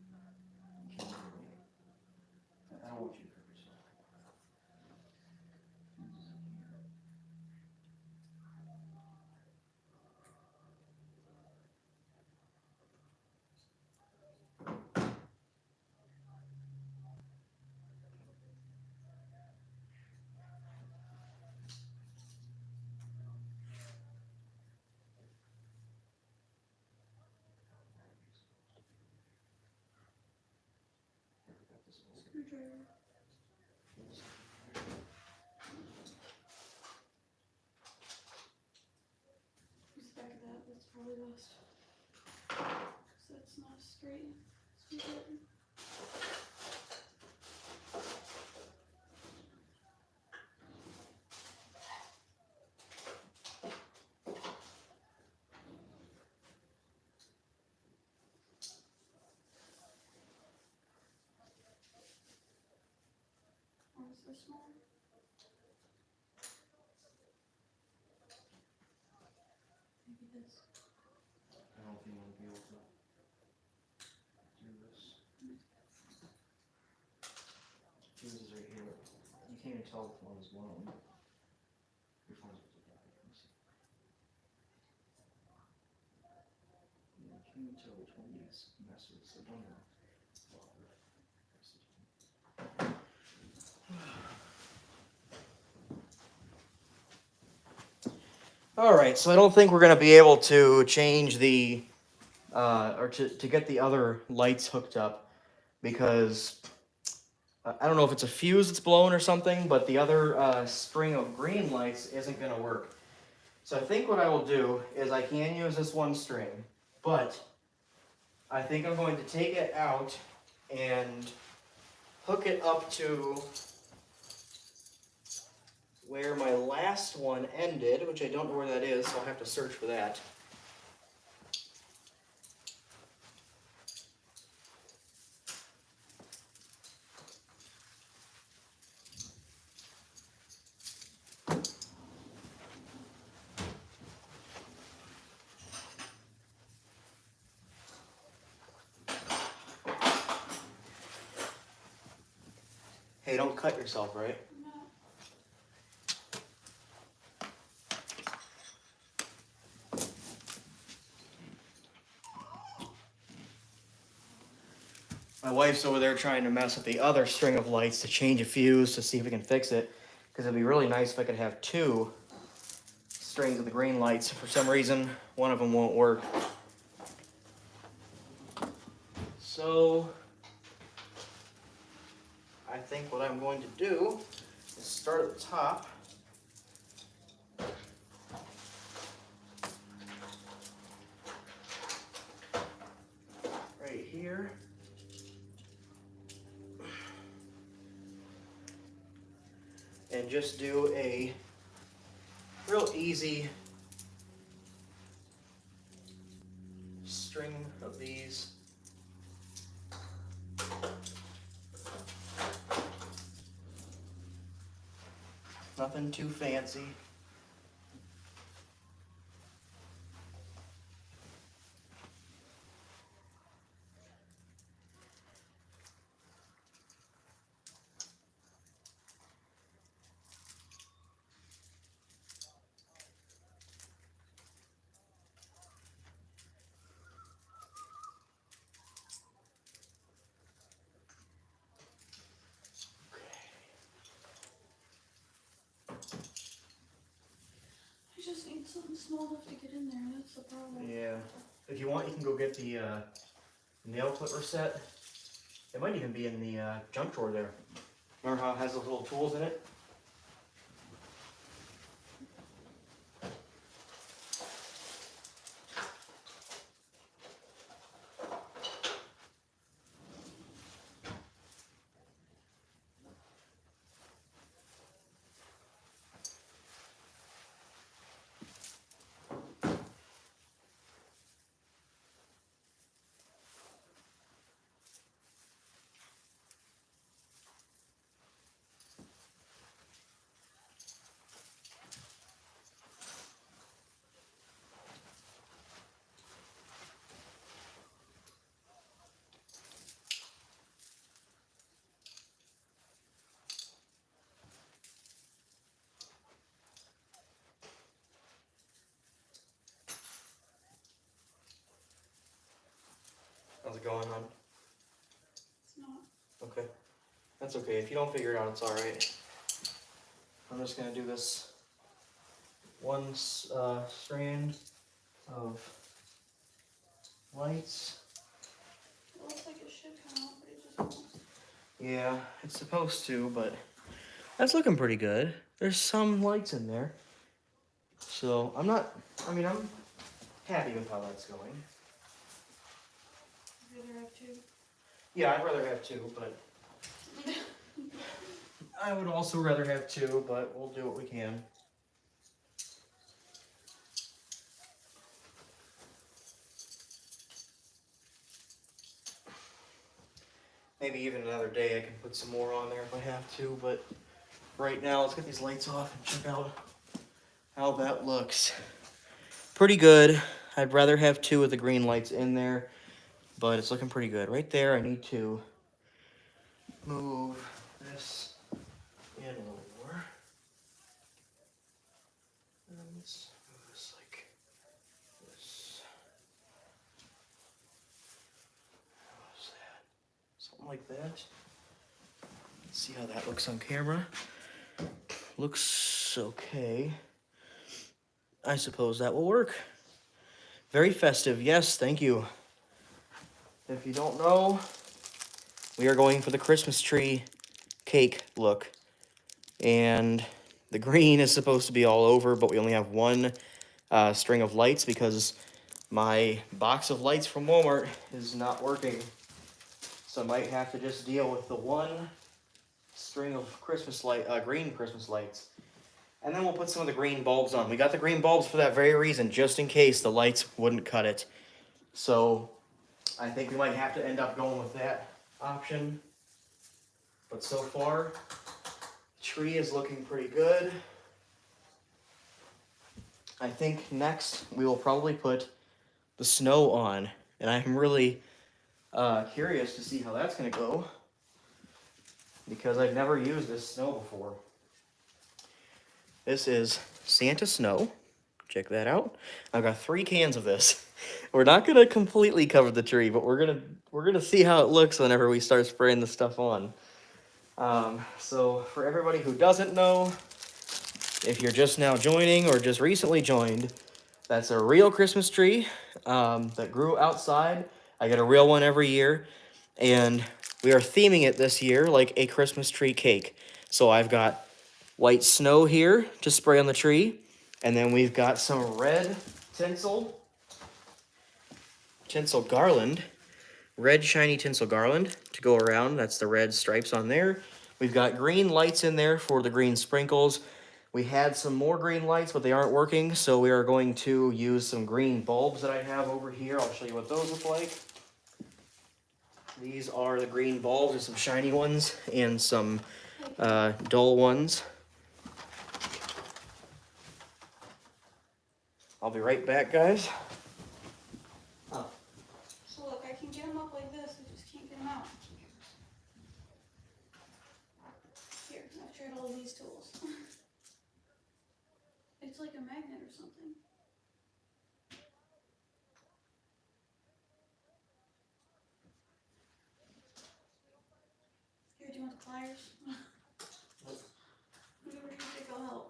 S1: I don't want you to hurt yourself.
S2: Screwdriver. Use the back of that, that's probably best. Because that's not straight. Screwdriver. Or is this one? Maybe this.
S1: I don't think I'm gonna be able to do this. Fuse is right here. You can't even tell which one is blown. Which one's yeah, you can't even tell which one is messed with, so don't know. Alright, so I don't think we're going to be able to change the, or to get the other lights hooked up, because I don't know if it's a fuse that's blown or something, but the other string of green lights isn't going to work. So I think what I will do is I can use this one string, but I think I'm going to take it out and hook it up to where my last one ended, which I don't know where that is, so I'll have to search for that. Hey, don't cut yourself, right?
S2: No.
S1: My wife's over there trying to mess with the other string of lights to change a fuse to see if we can fix it. Because it'd be really nice if I could have two strings of the green lights. For some reason, one of them won't work. So, I think what I'm going to do is start at the top. Right here. And just do a real easy string of these. Nothing too fancy.
S2: I just need something small enough to get in there, that's the problem.
S1: Yeah. If you want, you can go get the nail clipper set. It might even be in the junk drawer there. Remember how it has those little tools in it? it going, hon?
S2: It's not.
S1: Okay. That's okay. If you don't figure it out, it's alright. I'm just gonna do this one strand of lights.
S2: It looks like it should come out, but it just won't.
S1: Yeah, it's supposed to, but that's looking pretty good. There's some lights in there. So I'm happy with how that's going.
S2: I'd rather have two.
S1: Yeah, I'd rather have two, but I would also rather have two, but we'll do what we can. Maybe even another day I can put some more on there if I have to, but right now let's get these lights off and check out how that looks. Pretty good. I'd rather have two of the green lights in there, but it's looking pretty good. Right there, I need to move this in a little more. And let's move this like this. How's that? Something like that. Let's see how that looks on camera. Looks okay. I suppose that will work. Very festive. Yes, thank you. If you don't know, we are going for the Christmas tree cake look. And the green is supposed to be all over, but we only have one string of lights because my box of lights from Walmart is not working. So I might have to just deal with the one string of green Christmas lights. And then we'll put some of the green bulbs on. We got the green bulbs for that very reason, just in case the lights wouldn't cut it. So I think we might have to end up going with that option. But so far, the tree is looking pretty good. I think next we will probably put the snow on. And I'm really curious to see how that's going to go, because I've never used this snow before. This is Santa Snow. Check that out. I've got 3 cans of this. We're not gonna completely cover the tree, but we're gonna see how it looks whenever we start spraying the stuff on. So for everybody who doesn't know, if you're just now joining or just recently joined, that's a real Christmas tree that grew outside. I get a real one every year, and we are theming it this year like a Christmas tree cake. So I've got white snow here to spray on the tree, and then we've got some red tinsel garland, red shiny tinsel garland to go around. That's the red stripes on there. We've got green lights in there for the green sprinkles. We had some more green lights, but they aren't working, so we are going to use some green bulbs that I have over here. I'll show you what those look like. These are the green bulbs. There's some shiny ones and some dull ones. I'll be right back, guys. Oh.
S2: So look, I can get them up like this, I just can't get them out. Here, I've tried all these tools. It's like a magnet or something. Here, do you want the pliers? Whatever you think will help.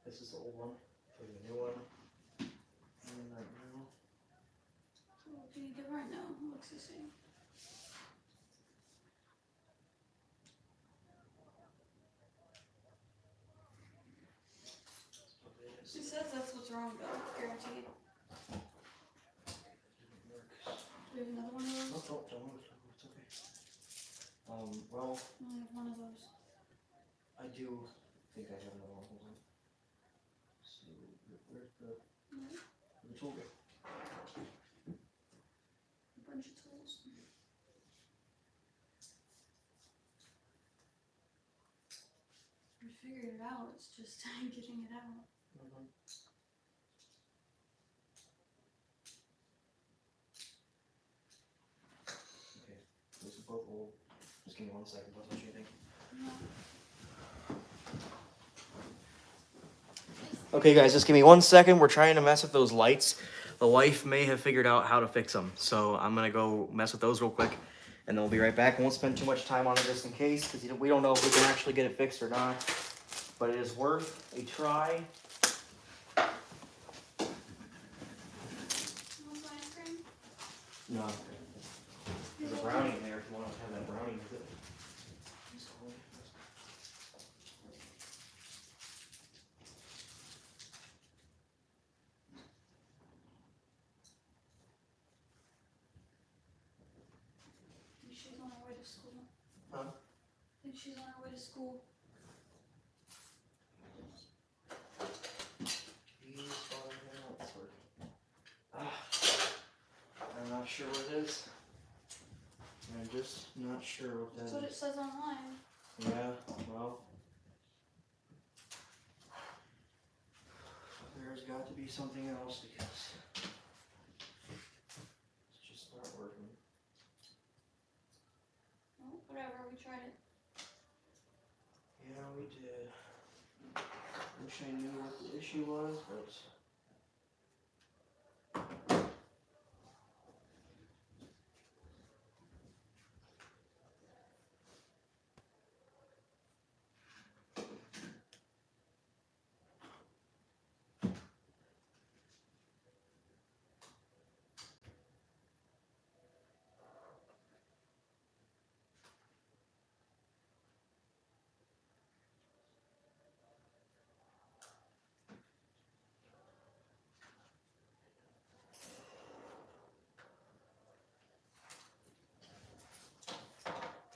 S1: This is the old one. Show you the new one. And right now.
S2: So what do you do right now? It looks the same. She says that's what's wrong though, guaranteed. Do we have another one of those?
S1: Oh, don't move. It's okay. Well,
S2: I only have one of those.
S1: I do think I have another one. Hold on. So, where's the tool go?
S2: A bunch of tools. We figured it out, it's just getting it out.
S1: Mm-hmm. Okay, those are both old. Just give me 1 second, don't touch anything.
S2: No.
S1: Okay, guys, just give me 1 second. We're trying to mess with those lights. the wife may have figured out how to fix them. So I'm gonna go mess with those real quick, and then we'll be right back. I won't spend too much time on it just in case, because we don't know if we can actually get it fixed or not. But it is worth a try.
S2: Want some ice cream?
S1: No. There's a brownie in there if you want to have that brownie with it.
S2: I think she's on her way to school.
S1: Huh?
S2: I think she's on her way to school.
S1: I'm not sure what it is. I'm just not sure what that
S2: That's
S1: is.
S2: what it says online.
S1: Yeah, well. There's got to be something else because it's just not working.
S2: Well, whatever, we tried it.
S1: Yeah, we did. Wish I knew what the issue was, but.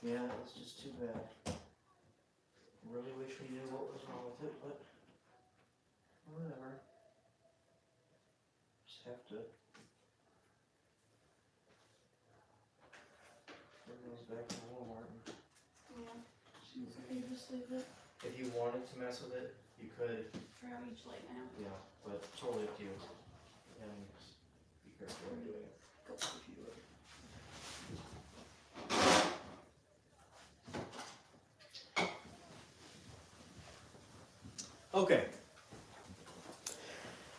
S1: Yeah, it's just too bad. Really wish we knew what was wrong with it, but whatever. Just have to bring those back to Walmart.
S2: Yeah. You just leave it
S1: If you wanted to mess with it, you could.
S2: for how each light now.
S1: Yeah, but totally up to you. And be careful when doing it.
S2: Go.
S1: If you do it. Okay.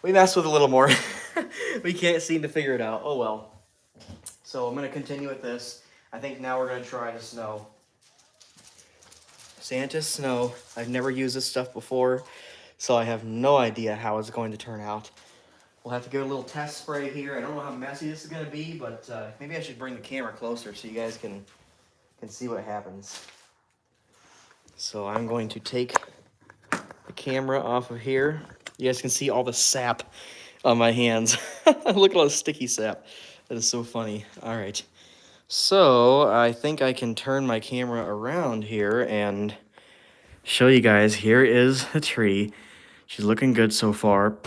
S1: We messed with a little more. We can't seem to figure it out. Oh well. So I'm going to continue with this. I think now we're going to try the snow. Santa snow. I've never used this stuff before, so I have no idea how it's going to turn out. We'll have to give it a little test spray here. I don't know how messy this is going to be, but maybe I should bring the camera closer so you guys can see what happens. So I'm going to take the camera off of here. You guys can see all the sap on my hands. Look at all the sticky sap. That is so funny. All right. So I think I can turn my camera around here and show you guys. Here is the tree. She's looking good so far.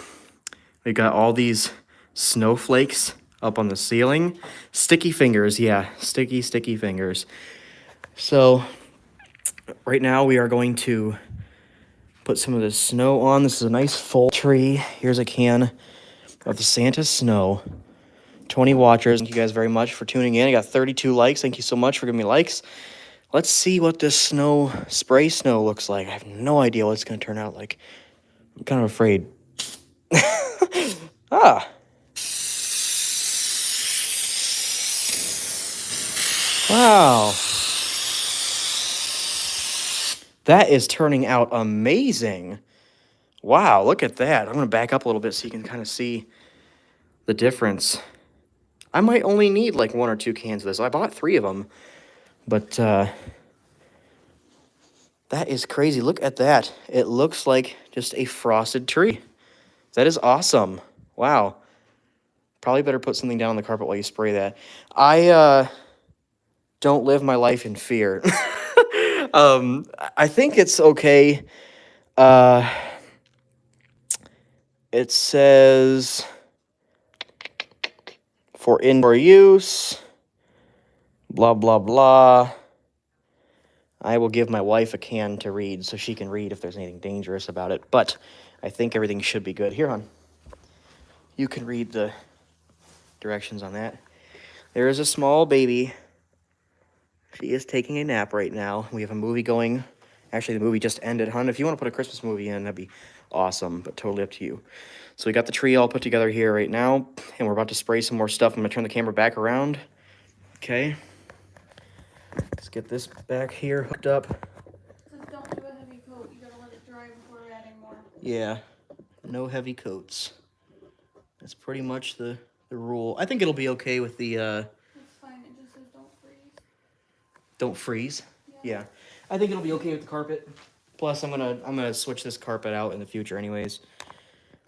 S1: We got all these snowflakes up on the ceiling. Sticky fingers, yeah. Sticky fingers. So right now we are going to put some of the snow on. This is a nice full tree. Here's a can of the Santa snow. 20 watchers. Thank you guys very much for tuning in. I got 32 likes. Thank you so much for giving me likes. Let's see what this spray snow looks like. I have no idea what it's going to turn out like. I'm kind of afraid. Ah. Wow. That is turning out amazing. Wow, look at that. I'm going to back up a little bit so you can kind of see the difference. I might only need like 1 or 2 cans of this. I bought 3 of them. But that is crazy. Look at that. It looks like just a frosted tree. That is awesome. Wow. Probably better put something down on the carpet while you spray that. I don't live my life in fear. I think it's okay. It says for indoor use, blah, blah, blah. I will give my wife a can to read so she can read if there's anything dangerous about it. But I think everything should be good. Here, hon. You can read the directions on that. There is a small baby. She is taking a nap right now. We have a movie going. Actually, the movie just ended, hon. If you want to put a Christmas movie in, that'd be awesome, but totally up to you. So we got the tree all put together here right now, and we're about to spray some more stuff. I'm gonna turn the camera back around. Okay. Let's get this back here hooked up.
S2: Says don't do a heavy coat. You gotta let it dry before adding more.
S1: Yeah, no heavy coats. That's pretty much the rule. I think it'll be okay with the
S2: It's fine. It just says don't freeze.
S1: don't freeze.
S2: Yeah.
S1: Yeah, I think it'll be okay with the carpet. Plus, I'm gonna switch this carpet out in the future, anyways.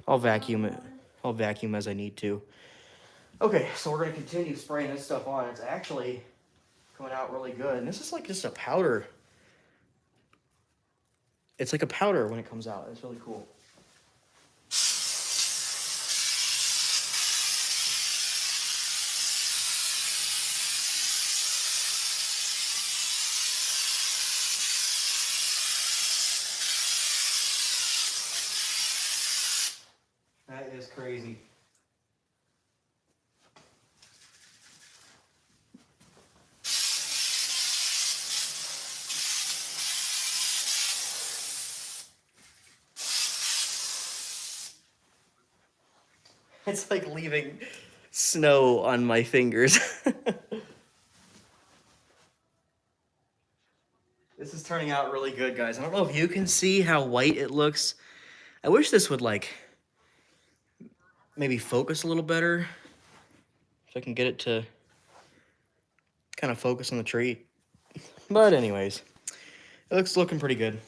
S1: I'll vacuum it. I'll vacuum as I need to. Okay, so we're gonna continue spraying this stuff on. It's actually coming out really good, and this is like just a powder. It's like a powder when it comes out. It's really cool. That is crazy. It's like leaving snow on my fingers. This is turning out really good, guys. I don't know if you can see how white it looks. I wish this would like maybe focus a little better. If I can get it to kind of focus on the tree. But anyways, it looking pretty good.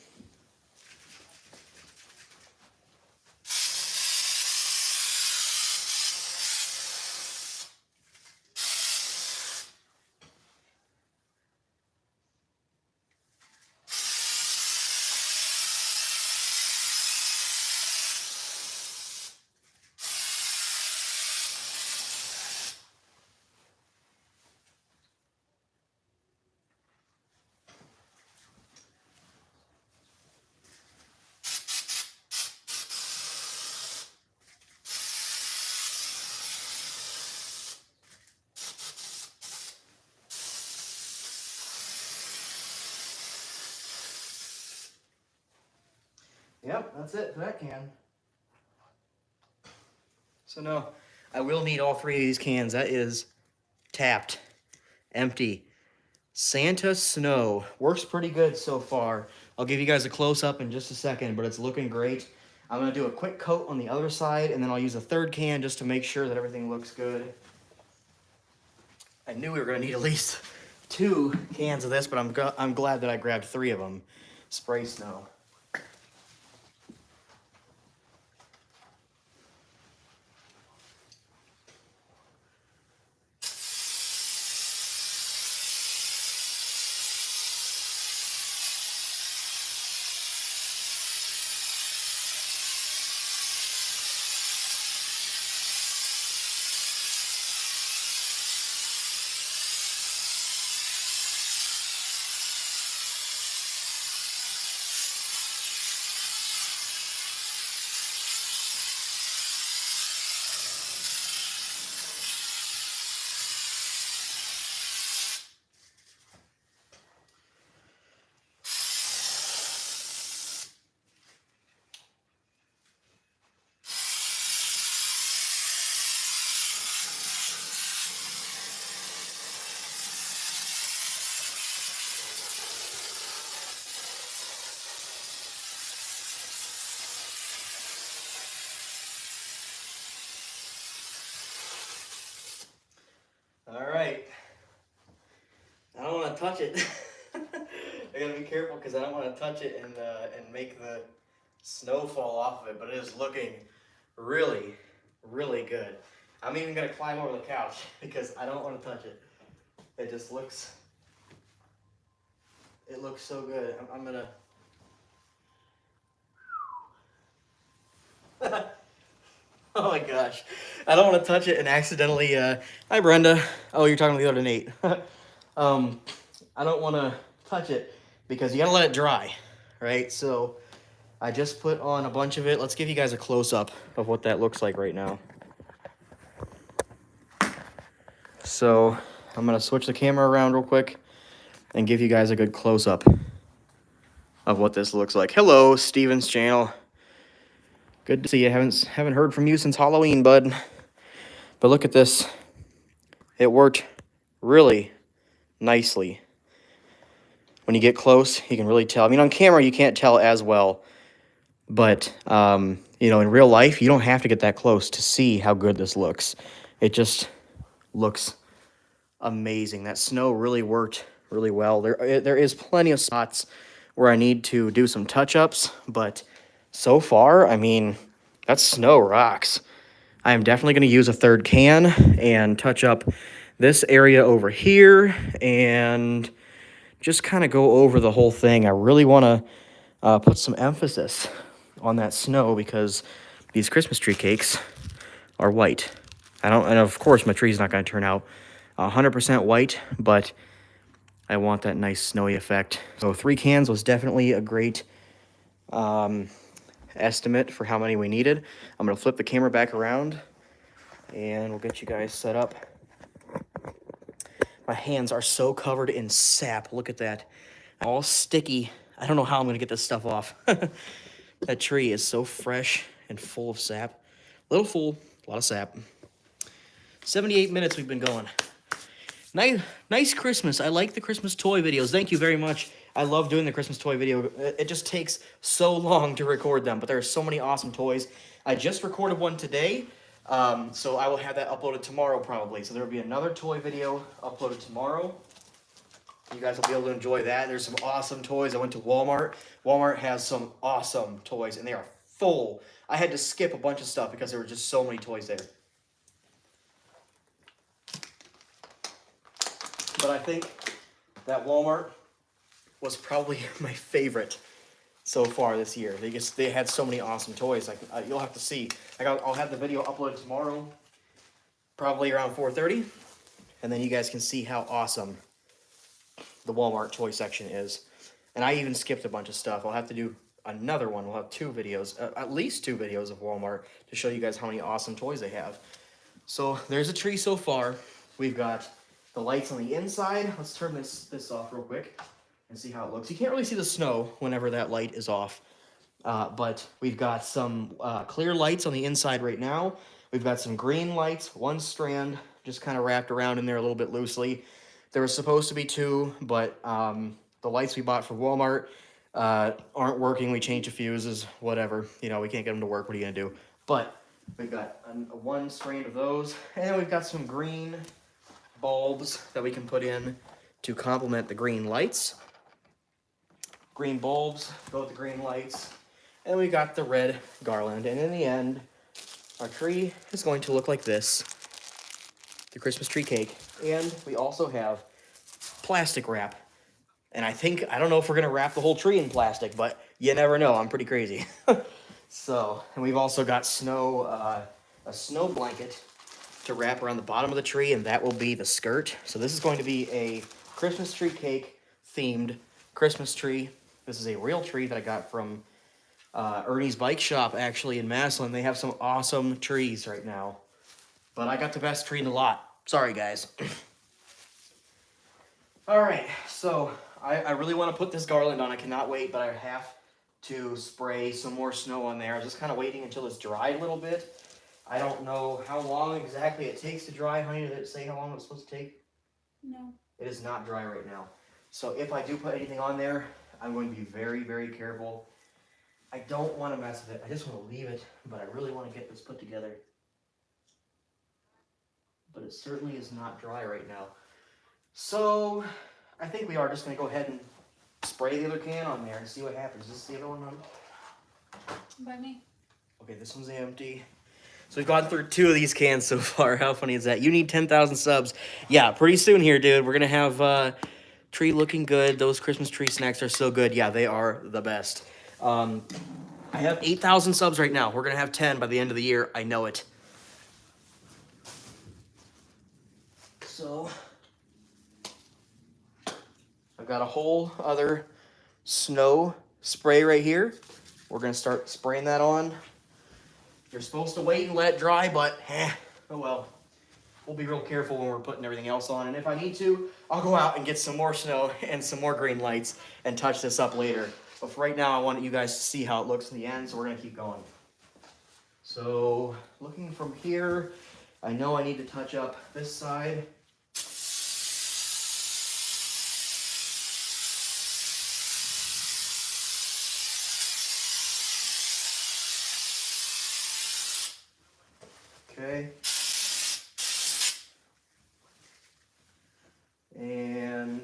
S1: Yep, that's it for that can. So no, I will need all 3 of these cans. That is tapped, empty. Santa Snow. Works pretty good so far. I'll give you guys a close-up in just a second, but it's looking great. I'm going to do a quick coat on the other side, and then I'll use a 3rd can just to make sure that everything looks good. I knew we were going to need at least 2 cans of this, but I'm glad that I grabbed 3 of them. Spray snow. All right. I don't want to touch it. I gotta be careful because I don't want to touch it and make the snow fall off of it. But it is looking really, really good. I'm even gonna climb over the couch because I don't want to touch it. It just looks. It looks so good. I'm gonna. Oh my gosh. I don't want to touch it and accidentally, hi Brenda. Oh, you're talking to the other Nate. I don't want to touch it because you gotta let it dry, right? So I just put on a bunch of it. Let's give you guys a close-up of what that looks like right now. So I'm gonna switch the camera around real quick and give you guys a good close-up of what this looks like. Hello, Steven's channel. Good to see you. Haven't heard from you since Halloween, bud. But look at this. It worked really nicely. When you get close, you can really tell. I mean, on camera, you can't tell as well. But, you know, in real life, you don't have to get that close to see how good this looks. It just looks amazing. That snow really worked really well. There is plenty of spots where I need to do some touch-ups, but so far, I mean, that snow rocks. I am definitely going to use a third can and touch up this area over here and just kind of go over the whole thing. I really want to put some emphasis on that snow because these Christmas tree cakes are white. And of course my tree's not going to turn out 100% white, but I want that nice snowy effect. So 3 cans was definitely a great estimate for how many we needed. I'm going to flip the camera back around and we'll get you guys set up. My hands are so covered in sap. Look at that. All sticky. I don't know how I'm going to get this stuff off. That tree is so fresh and full of sap. A little full, a lot of sap. 78 minutes we've been going. Nice Christmas. I like the Christmas toy videos. Thank you very much. I love doing the Christmas toy video. It just takes so long to record them, but there are so many awesome toys. I just recorded one today, so I will have that uploaded tomorrow probably. So there will be another toy video uploaded tomorrow. You guys will be able to enjoy that. There's some awesome toys. I went to Walmart. Walmart has some awesome toys, and they are full. I had to skip a bunch of stuff because there were just so many toys there. But I think that Walmart was probably my favorite so far this year. They had so many awesome toys. Like you'll have to see. I'll have the video uploaded tomorrow, probably around 4:30, and then you guys can see how awesome the Walmart toy section is. And I even skipped a bunch of stuff. I'll have to do another one. We'll have 2 videos, at least 2 videos of Walmart to show you guys how many awesome toys they have. So there's a tree so far. We've got the lights on the inside. Let's turn this off real quick and see how it looks. You can't really see the snow whenever that light is off, but we've got some clear lights on the inside right now. We've got some green lights, 1 strand just kind of wrapped around in there a little bit loosely. There was supposed to be 2, but the lights we bought from Walmart aren't working. We changed the fuses, whatever. You know, we can't get them to work. What are you going to do? But we've got 1 strand of those, and then we've got some green bulbs that we can put in to complement the green lights. Green bulbs go with the green lights. And we got the red garland. And in the end, our tree is going to look like this. The Christmas tree cake. And we also have plastic wrap. And I don't know if we're going to wrap the whole tree in plastic, but you never know. I'm pretty crazy. So, and we've also got a snow blanket to wrap around the bottom of the tree, and that will be the skirt. So this is going to be a Christmas tree cake themed Christmas tree. This is a real tree that I got from Ernie's Bike Shop, actually, in Massillon. They have some awesome trees right now. But I got the best tree in the lot. Sorry, guys. All right, so I really want to put this garland on. I cannot wait, but I have to spray some more snow on there. I was just kind of waiting until it's dried a little bit. I don't know how long exactly it takes to dry. Honey, did it say how long it's supposed to take?
S2: No.
S1: It is not dry right now. So if I do put anything on there, I'm going to be very, very careful. I don't want to mess with it. I just want to leave it, but I really want to get this put together. But it certainly is not dry right now. So I think we are just going to go ahead and spray the other can on there and see what happens. Is this the other one, honey?
S2: By me.
S1: Okay, this one's empty. So we've gone through 2 of these cans so far. How funny is that? You need 10,000 subs. Yeah, pretty soon here, dude. We're going to have tree looking good. Those Christmas tree snacks are so good. Yeah, they are the best. I have 8,000 subs right now. We're going to have 10 by the end of the year. I know it. So I've got a whole other snow spray right here. We're going to start spraying that on. You're supposed to wait and let it dry, but oh well. We'll be real careful when we're putting everything else on. And if I need to, I'll go out and get some more snow and some more green lights and touch this up later. But for right now, I want you guys to see how it looks in the end, so we're going to keep going. So looking from here, I know I need to touch up this side. Okay. And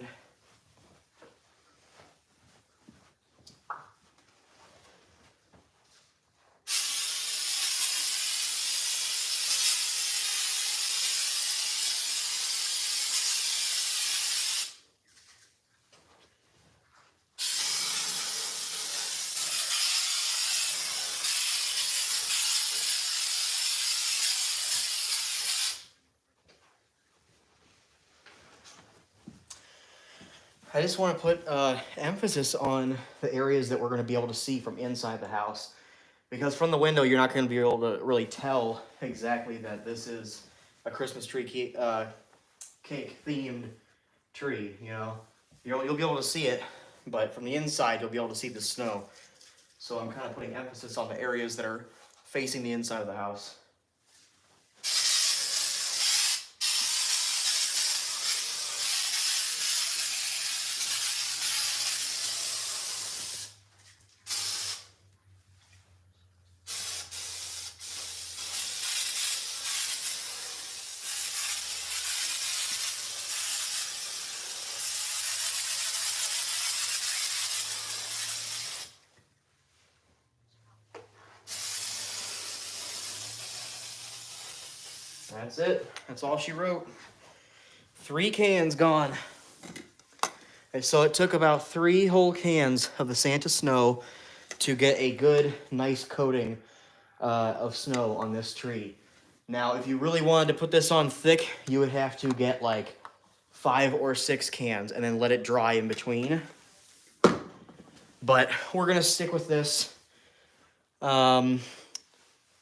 S1: I just want to put emphasis on the areas that we're going to be able to see from inside the house. Because from the window, you're not going to be able to really tell exactly that this is a Christmas tree cake themed tree, you know. You'll be able to see it, but from the inside, you'll be able to see the snow. So I'm kind of putting emphasis on the areas that are facing the inside of the house. That's it. That's all she wrote. 3 cans gone. And so it took about 3 whole cans of the Santa snow to get a good, nice coating of snow on this tree. Now, if you really wanted to put this on thick, you would have to get like 5 or 6 cans and then let it dry in between. But we're gonna stick with this. You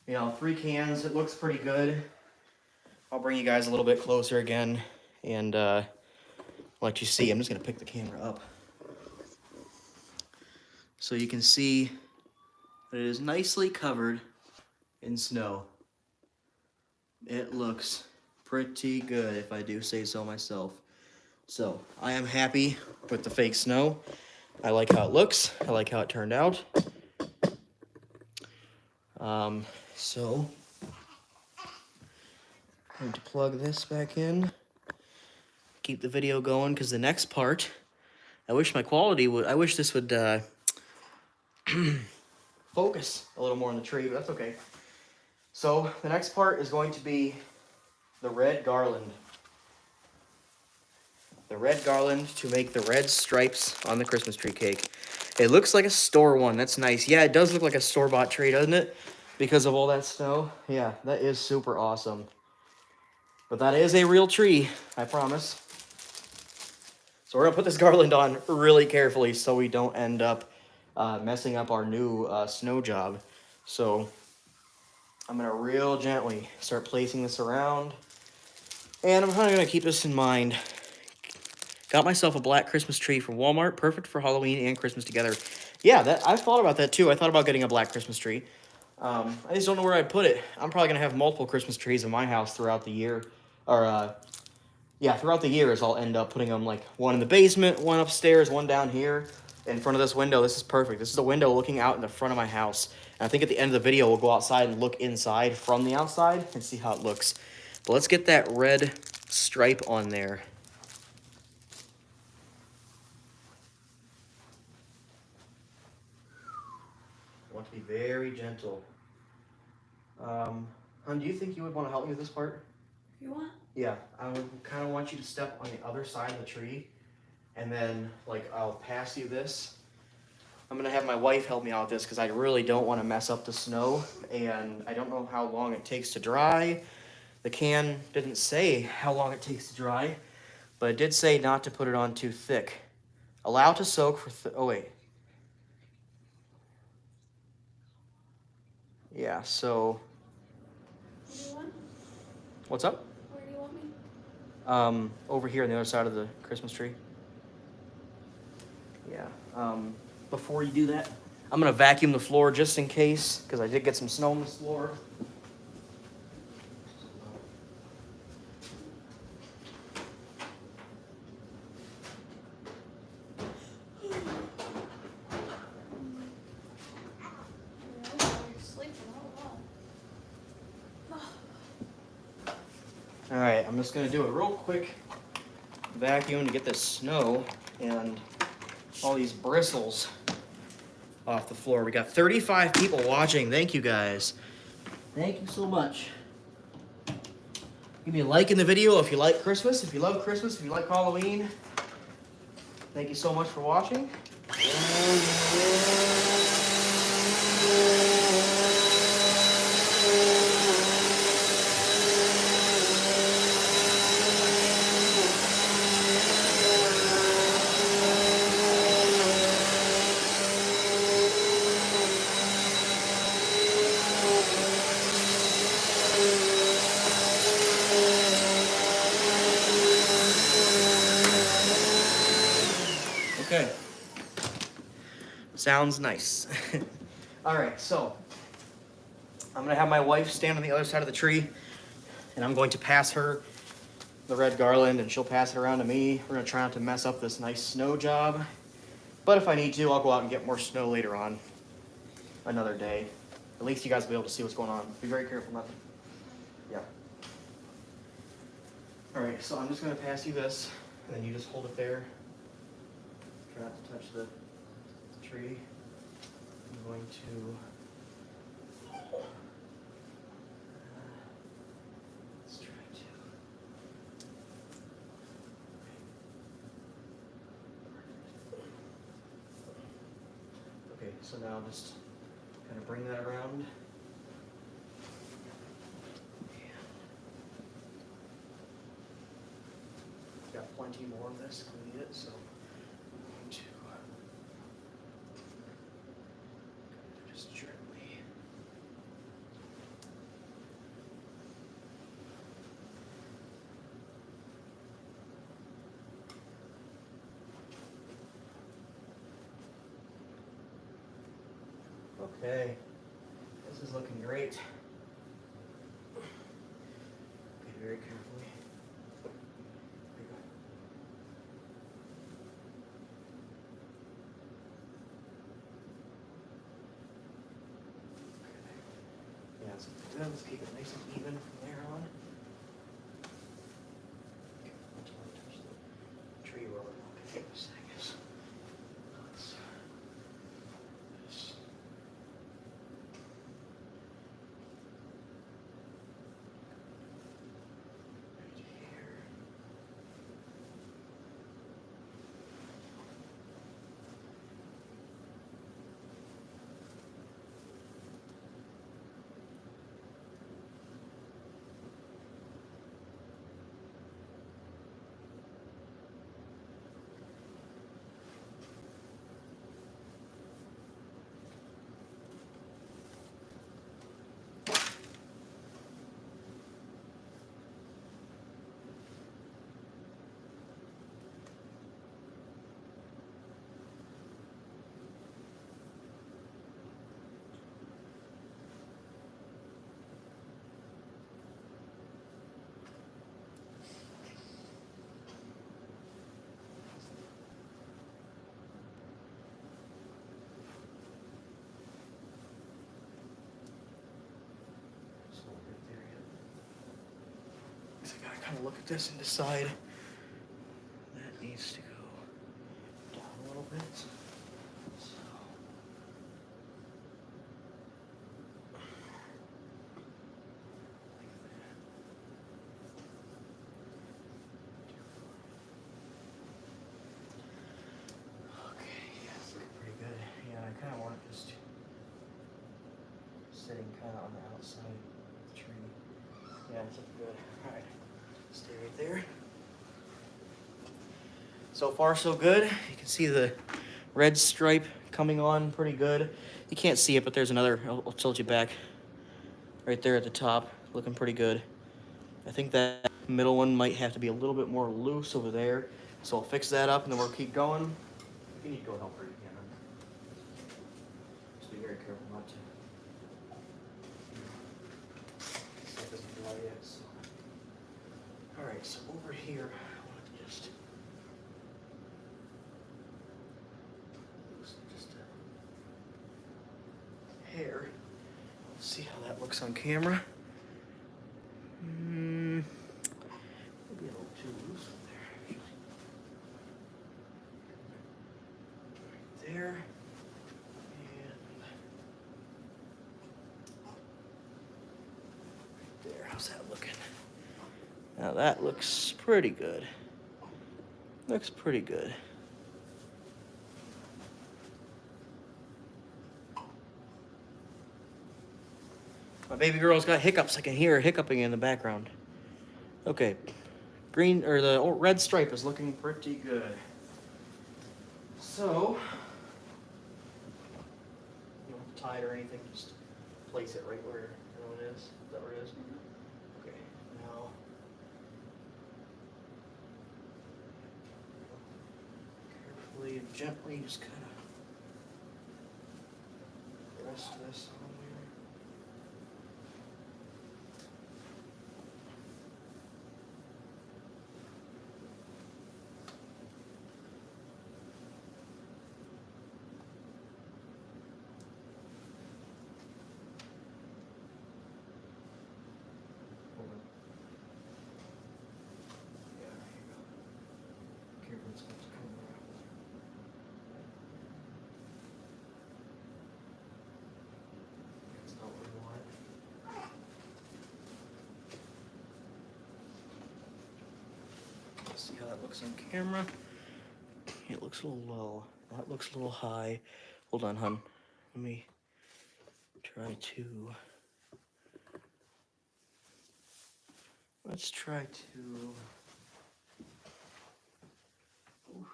S1: know, 3 cans, it looks pretty good. I'll bring you guys a little bit closer again and let you see. I'm just gonna pick the camera up so you can see that it is nicely covered in snow. It looks pretty good, if I do say so myself. So I am happy with the fake snow. I like how it looks. I like how it turned out. So I'm going to plug this back in. Keep the video going, because the next part, I wish this would focus a little more on the tree, but that's okay. So the next part is going to be the red garland. The red garland to make the red stripes on the Christmas tree cake. It looks like a store one. That's nice. Yeah, it does look like a store-bought tree, doesn't it? Because of all that snow. Yeah, that is super awesome. But that is a real tree, I promise. So we're going to put this garland on really carefully so we don't end up messing up our new snow job. So I'm going to real gently start placing this around. And I'm kind of going to keep this in mind. Got myself a black Christmas tree from Walmart. Perfect for Halloween and Christmas together. Yeah, I thought about that too. I thought about getting a black Christmas tree. I just don't know where I'd put it. I'm probably going to have multiple Christmas trees in my house throughout the year. Or, yeah, throughout the years, I'll end up putting them, like, one in the basement, one upstairs, one down here in front of this window. This is perfect. This is a window looking out in the front of my house. And I think at the end of the video, we'll go outside and look inside from the outside and see how it looks. But let's get that red stripe on there. I want to be very gentle. Hun, do you think you would want to help me with this part?
S2: If you want.
S1: Yeah, I would kind of want you to step on the other side of the tree, and then, like, I'll pass you this. I'm going to have my wife help me out with this because I really don't want to mess up the snow, and I don't know how long it takes to dry. The can didn't say how long it takes to dry, but it did say not to put it on too thick. Allow to soak for, oh wait. Yeah, so,
S2: What do you want?
S1: what's up?
S2: Where do you want me?
S1: Over here on the other side of the Christmas tree. Yeah, before you do that, I'm gonna vacuum the floor just in case, because I did get some snow on this floor.
S2: You're sleeping all
S1: All right, I'm just gonna do a real quick vacuum to get this snow and all these bristles off the floor. We got 35 people watching. Thank you guys. Thank you so much. Give me a like in the video if you like Christmas, if you love Christmas, if you like Halloween. Thank you so much for watching. Okay. Sounds nice. All right, so I'm gonna have my wife stand on the other side of the tree, and I'm going to pass her the red garland, and she'll pass it around to me. We're gonna try not to mess up this nice snow job, but if I need to, I'll go out and get more snow later on, another day. At least you guys will be able to see what's going on. Be very careful not to. Yeah. All right, so I'm just gonna pass you this, and then you just hold it there. Try not to touch the tree. I'm going to. Let's try to. Okay, so now just kind of bring that around. Got plenty more of this if we need it, so I'm going to just gently. Okay, this is looking great. Okay, very carefully. There you go. Okay. Yeah, so let's keep it nice and even from there on. Okay, I just want to touch the tree rubber. Okay, this thing is. Let's. This. Right here. So right there, yeah. So I gotta kind of look at this and decide that needs to go down a little bit. So. Okay, yeah, it's looking pretty good. Yeah, I kind of want it just sitting kind of on the outside of the tree. Yeah, it's looking good. All right, stay right there. So far, so good. You can see the red stripe coming on pretty good. You can't see it, but there's another. I'll tilt you back. Right there at the top, looking pretty good. I think that middle one might have to be a little bit more loose over there. So I'll fix that up and then we'll keep going. If you need to go help her, you be very careful not to. Stuff isn't dry yet, so. Alright, so over here, I want to just a hair. Let's see how that looks on camera. Maybe a little too loose there. Right there. And there. How's that looking? Now that looks pretty good. Looks pretty good. My baby girl's got hiccups. I can hear her hiccuping in the background. Okay. Green, or the red stripe is looking pretty good. So, you don't have to tie it or anything, just place it right where it is. Is that where it is? Okay, now. Carefully and gently just kind of rest this on there. See how that looks on camera. It looks a little low. That looks a little high. Hold on, hun. Let me try to. Let's try to. Ooh.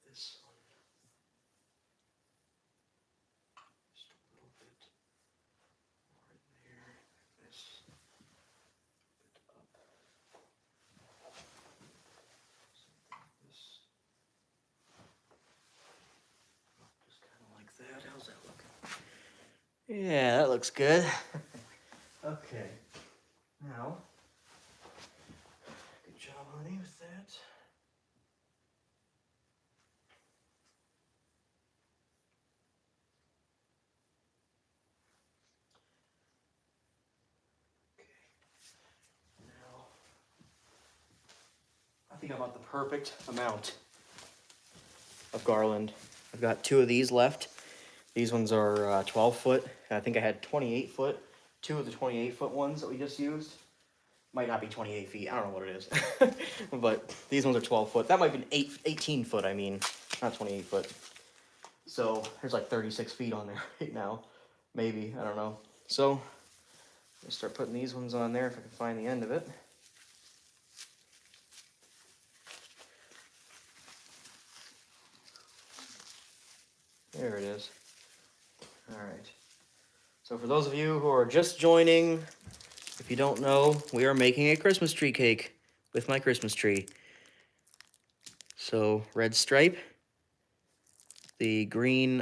S1: This one. Just a little bit right there. This bit up. This. Just kind of like that. How's that looking? Yeah, that looks good. Okay. Now, good job, honey, with that. Okay. Now, I think I'm about the perfect amount of garland. I've got 2 of these left. These ones are 12 foot. I think I had 28 foot. 2 of the 28-foot ones that we just used. Might not be 28 feet. I don't know what it is. But these ones are 12 foot. That might be 18 foot, I mean. Not 28 foot. So there's like 36 feet on there right now. Maybe. I don't know. So I'll start putting these ones on there if I can find the end of it. There it is. All right. So for those of you who are just joining, if you don't know, we are making a Christmas tree cake with my Christmas tree. So red stripe, the green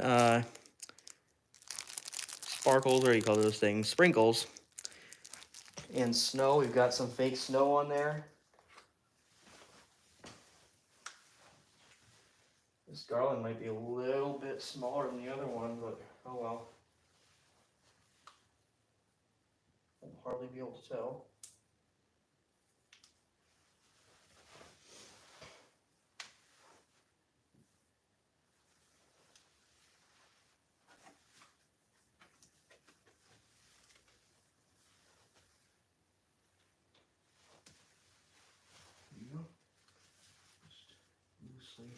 S1: sparkles, what do you call those things? Sprinkles, and snow. We've got some fake snow on there. This garland might be a little bit smaller than the other one, but oh well. I'll hardly be able to tell. There you go. Just loosely.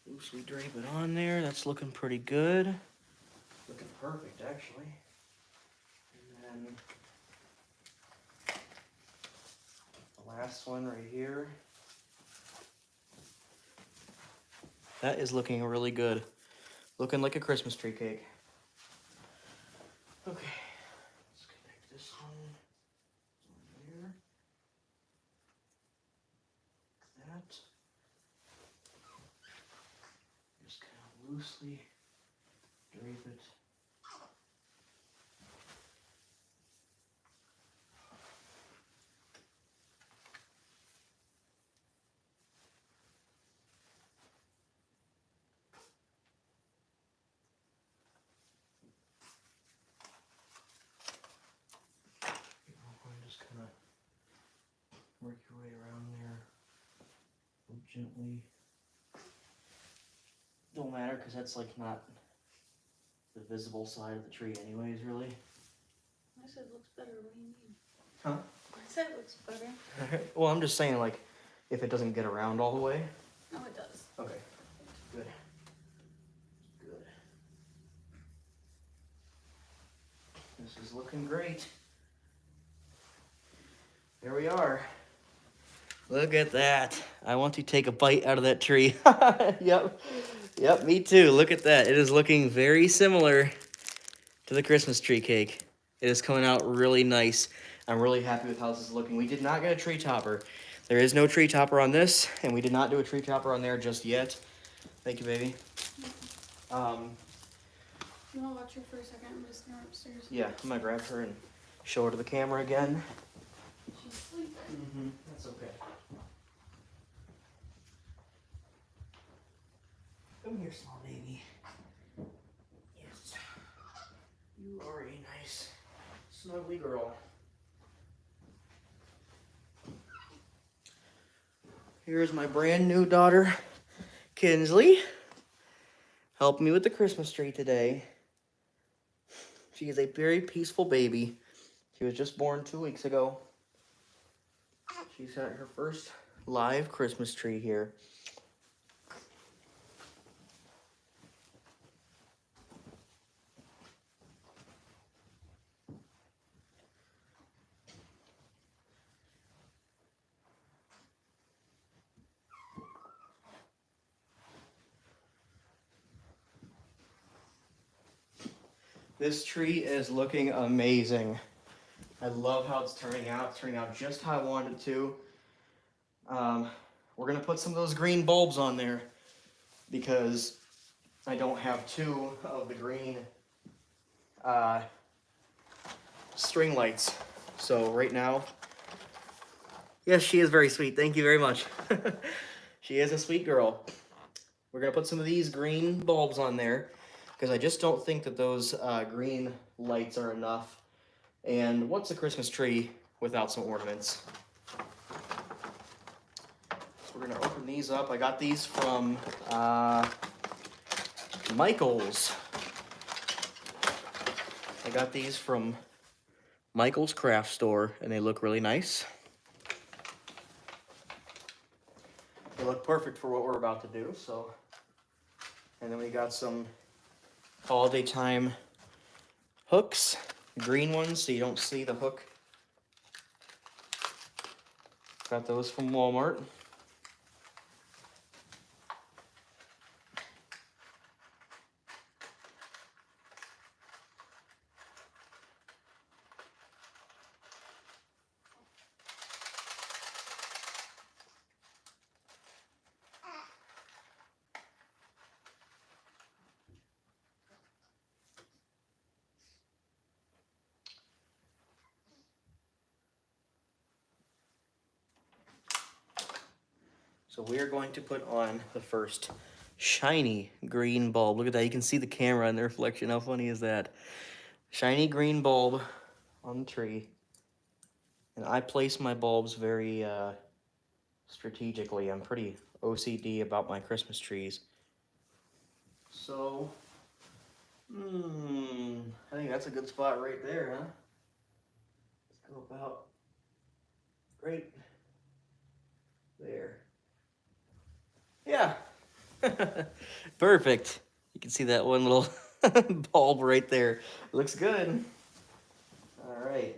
S1: Loosely drape it on there. That's looking pretty good. Looking perfect, actually. And then the last one right here. That is looking really good. Looking like a Christmas tree cake. Okay, let's connect this one here. loosely drape it. Just kind of work your way around there gently. Don't matter because that's like not the visible side of the tree anyways, really.
S2: I said it looks better. What do you mean?
S1: Huh?
S2: I said it looks better.
S1: Well, I'm just saying, like, if it doesn't get around all the way.
S2: No, it does.
S1: Okay. Good. Good. This is looking great. There we are. Look at that. I want to take a bite out of that tree. Yep. Yep, me too. Look at that. It is looking very similar to the Christmas tree cake. It is coming out really nice. I'm really happy with how this is looking. We did not get a tree topper. There is no tree topper on this, and we did not do a tree topper on there just yet. Thank you, baby.
S2: You want to watch her for a second? I'm just going upstairs.
S1: Yeah, I'm gonna grab her and show her to the camera again.
S2: She's asleep.
S1: That's okay. Come here, small baby. Yes. You are a nice, snuggly girl. Here's my brand new daughter, Kinsley. Helped me with the Christmas tree today. She is a very peaceful baby. She was just born 2 weeks ago. She's got her first live Christmas tree here. This tree is looking amazing. I love how it's turning out. It's turning out just how I wanted it to. We're gonna put some of those green bulbs on there because I don't have 2 of the green string lights. So right now, yes, she is very sweet. Thank you very much. She is a sweet girl. We're gonna put some of these green bulbs on there because I just don't think that those green lights are enough. And what's a Christmas tree without some ornaments? So we're gonna open these up. I got these from Michael's. I got these from Michael's Craft Store, and they look really nice. They look perfect for what we're about to do, so. And then we got some holiday time hooks, green ones, so you don't see the hook. Got those from Walmart. So we are going to put on the first shiny green bulb. Look at that. You can see the camera and the reflection. How funny is that? Shiny green bulb on the tree. And I place my bulbs very strategically. I'm pretty OCD about my Christmas trees. So, I think that's a good spot right there, huh? Let's go about right there. Yeah. Perfect. You can see that one little bulb right there. Looks good. All right.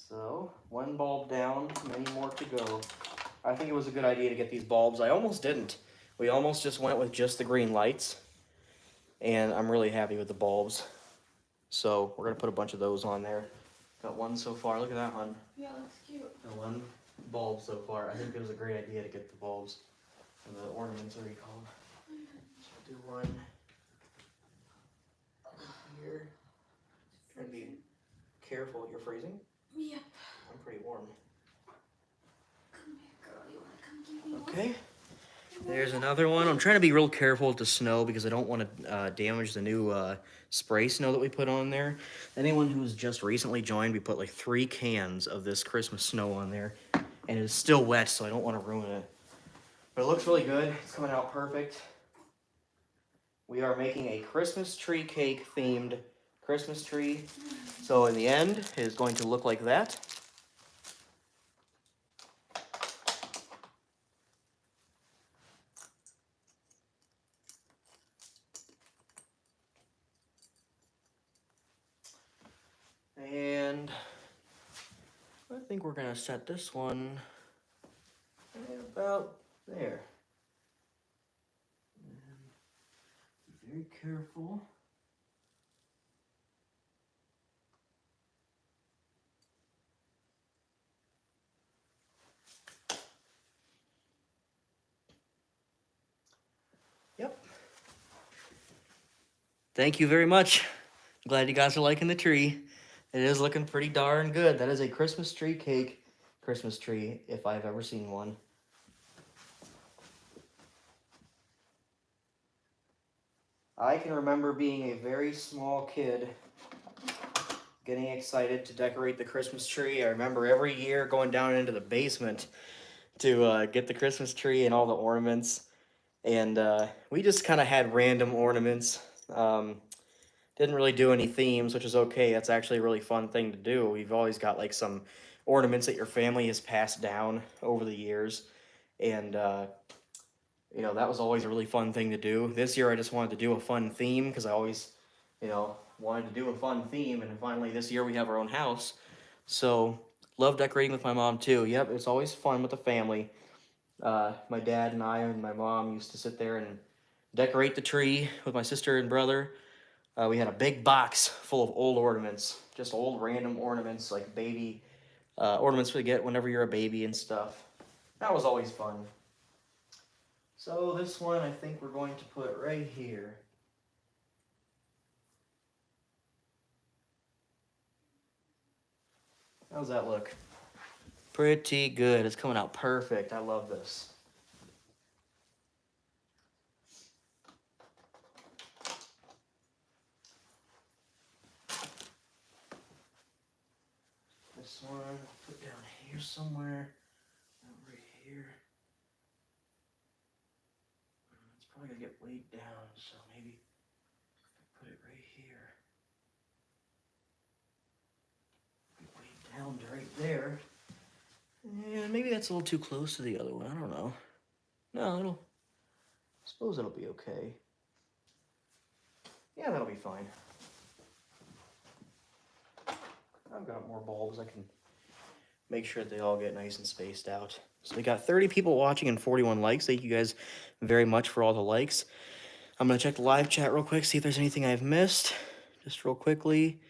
S1: So, 1 bulb down, many more to go. I think it was a good idea to get these bulbs. I almost didn't. We almost just went with just the green lights. And I'm really happy with the bulbs. So, we're going to put a bunch of those on there. Got 1 so far. Look at that one.
S2: Yeah, that's cute.
S1: Got 1 bulb so far. I think it was a great idea to get the bulbs. And the ornaments, what do you call them? Do one here. Try to be careful. You're freezing?
S2: Yep.
S1: I'm pretty warm.
S2: Come here, girl. You wanna come give me one?
S1: Okay. There's another one. I'm trying to be real careful with the snow because I don't want to damage the new spray snow that we put on there. Anyone who's just recently joined, we put like 3 cans of this Christmas snow on there. And it's still wet, so I don't want to ruin it. But it looks really good. It's coming out perfect. We are making a Christmas tree cake themed Christmas tree. So in the end, it is going to look like that. And I think we're gonna set this one about there. And be very careful. Yep. Thank you very much. Glad you guys are liking the tree. It is looking pretty darn good. That is a Christmas tree cake Christmas tree, if I've ever seen one. I can remember being a very small kid getting excited to decorate the Christmas tree. I remember every year going down into the basement to get the Christmas tree and all the ornaments. And we just kind of had random ornaments. Didn't really do any themes, which is okay. That's actually a really fun thing to do. We've always got like some ornaments that your family has passed down over the years. And, you know, that was always a really fun thing to do. This year I just wanted to do a fun theme because I always, you know, wanted to do a fun theme. And finally this year we have our own house. So, love decorating with my mom too. Yep, it's always fun with the family. My dad and I and my mom used to sit there and decorate the tree with my sister and brother. We had a big box full of old ornaments, just old random ornaments, like baby ornaments we get whenever you're a baby and stuff. That was always fun. So this one I think we're going to put right here. How's that look? Pretty good. It's coming out perfect. I love this. This one I'll put down here somewhere. Right here. It's probably gonna get weighed down, so maybe put it right here. Weighed down to right there. And maybe that's a little too close to the other one. I don't know. No, I suppose it'll be okay. Yeah, that'll be fine. I've got more bulbs. I can make sure that they all get nice and spaced out. So we got 30 people watching and 41 likes. Thank you guys very much for all the likes. I'm going to check the live chat real quick, see if there's anything I've missed. Just real quickly.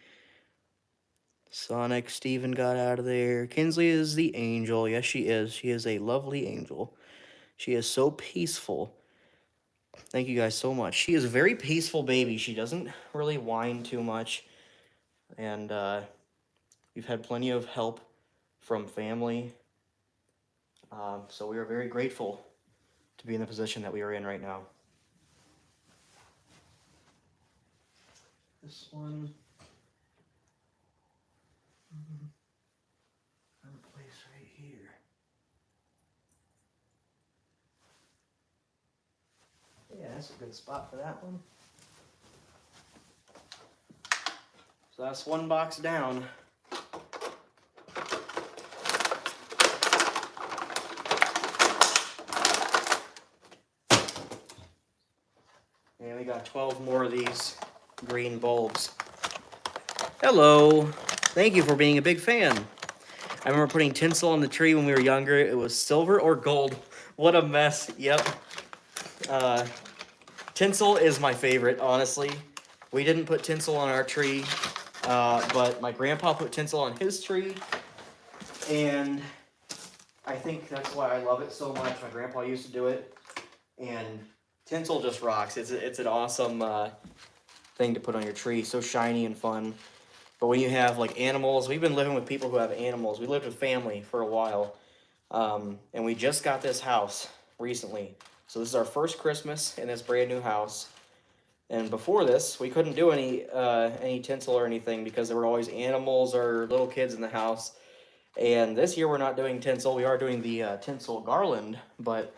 S1: Sonic, Steven got out of there. Kinsley is the angel. Yes, she is. She is a lovely angel. She is so peaceful. Thank you guys so much. She is a very peaceful baby. She doesn't really whine too much. And we've had plenty of help from family. So we are very grateful to be in the position that we are in right now. This one. Another place right here. Yeah, that's a good spot for that one. So that's one box down. And we got 12 more of these green bulbs. Hello. Thank you for being a big fan. I remember putting tinsel on the tree when we were younger. It was silver or gold. What a mess. Yep. Tinsel is my favorite, honestly. We didn't put tinsel on our tree, but my grandpa put tinsel on his tree. And I think that's why I love it so much. My grandpa used to do it. And Tinsel just rocks. It's an awesome thing to put on your tree. So shiny and fun. But when you have like animals, we've been living with people who have animals. We lived with family for a while, and we just got this house recently. So this is our first Christmas in this brand new house. And before this, we couldn't do any tinsel or anything because there were always animals or little kids in the house. And this year we're not doing tinsel. We are doing the tinsel garland, but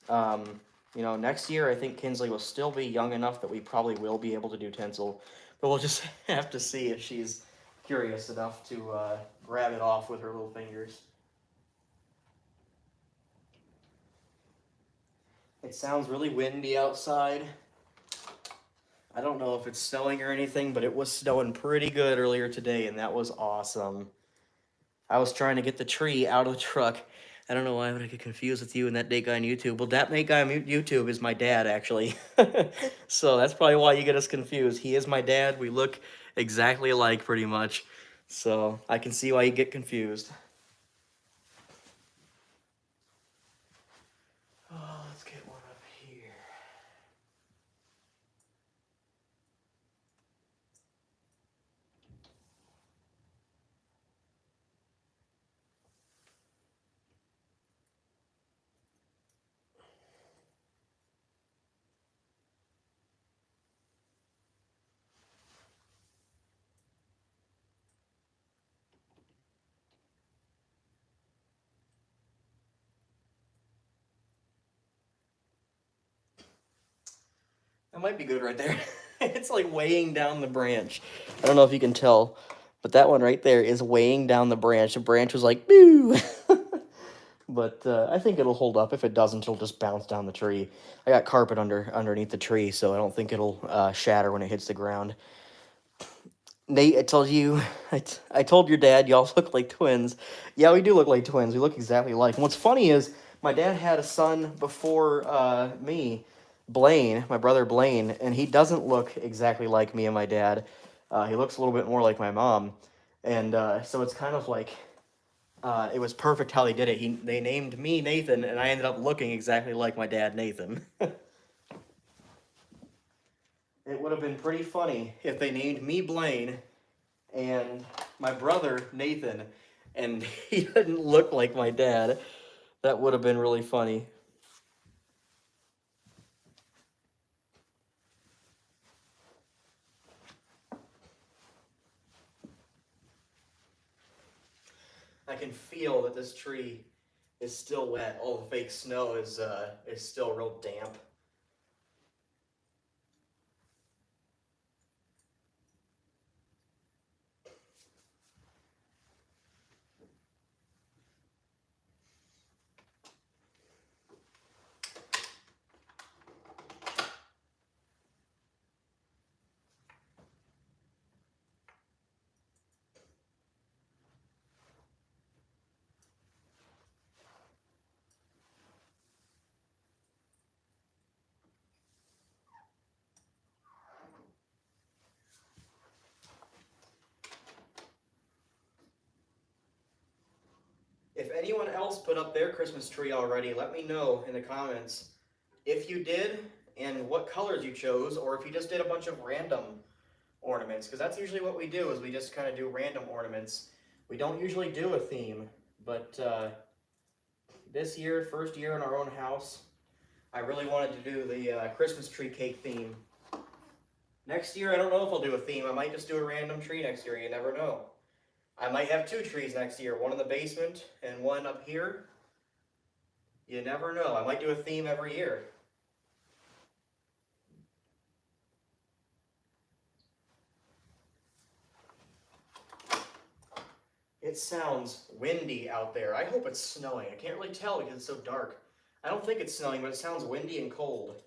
S1: you know, next year I think Kinsley will still be young enough that we probably will be able to do tinsel. But we'll just have to see if she's curious enough to grab it off with her little fingers. It sounds really windy outside. I don't know if it's snowing or anything, but it was snowing pretty good earlier today, and that was awesome. I was trying to get the tree out of the truck. I don't know why would I get confused with you and that guy on YouTube. Well, that guy on YouTube is my dad, actually. So that's probably why you get us confused. He is my dad. We look exactly alike, pretty much. So I can see why you get confused. Oh, let's get one up here. That might be good right there. It's like weighing down the branch. I don't know if you can tell, but that one right there is weighing down the branch. The branch was like, boo! But I think it'll hold up. If it doesn't, it'll just bounce down the tree. I got carpet underneath the tree, so I don't think it'll shatter when it hits the ground. Nate, I told you, I told your dad y'all look like twins. Yeah, we do look like twins. We look exactly alike. And what's funny is my dad had a son before me, Blaine, my brother Blaine, and he doesn't look exactly like me and my dad. He looks a little bit more like my mom. And so it's kind of like, it was perfect how they did it. They named me Nathan, and I ended up looking exactly like my dad, Nathan. It would have been pretty funny if they named me Blaine and my brother Nathan, and he didn't look like my dad. That would have been really funny. I can feel that this tree is still wet. All the fake snow is still real damp. If anyone else put up their Christmas tree already, let me know in the comments if you did and what colors you chose, or if you just did a bunch of random ornaments, because that's usually what we do, is we just kind of do random ornaments. We don't usually do a theme, but this year, first year in our own house, I really wanted to do the Christmas tree cake theme. Next year, I don't know if I'll do a theme. I might just do a random tree next year. You never know. I might have 2 trees next year, one in the basement and one up here. You never know. I might do a theme every year. It sounds windy out there. I hope it's snowing. I can't really tell because it's so dark. I don't think it's snowing, but it sounds windy and cold.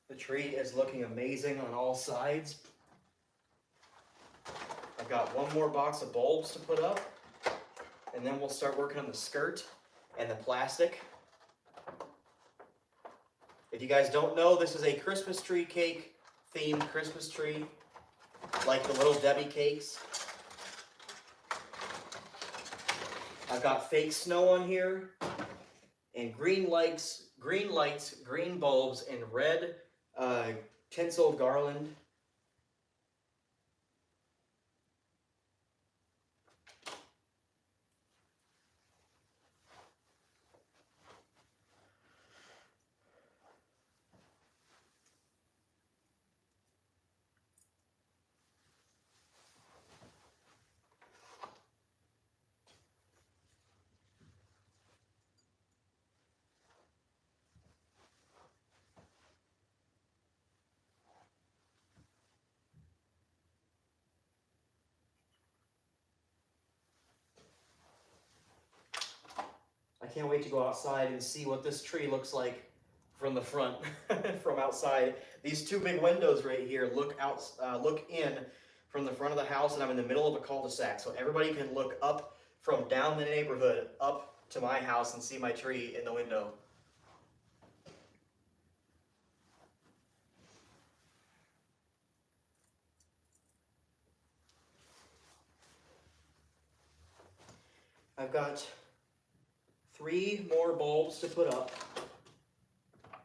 S1: The tree is looking amazing on all sides. I've got one more box of bulbs to put up, and then we'll start working on the skirt. and the plastic. If you guys don't know, this is a Christmas tree cake themed Christmas tree, like the Little Debbie cakes. I've got fake snow on here, and green lights, green bulbs, and red tinseled garland. I can't wait to go outside and see what this tree looks like from the front, from outside. These two big windows right here look in from the front of the house, and I'm in the middle of a cul-de-sac, so everybody can look up from down the neighborhood up to my house and see my tree in the window. I've got 3 more bulbs to put up.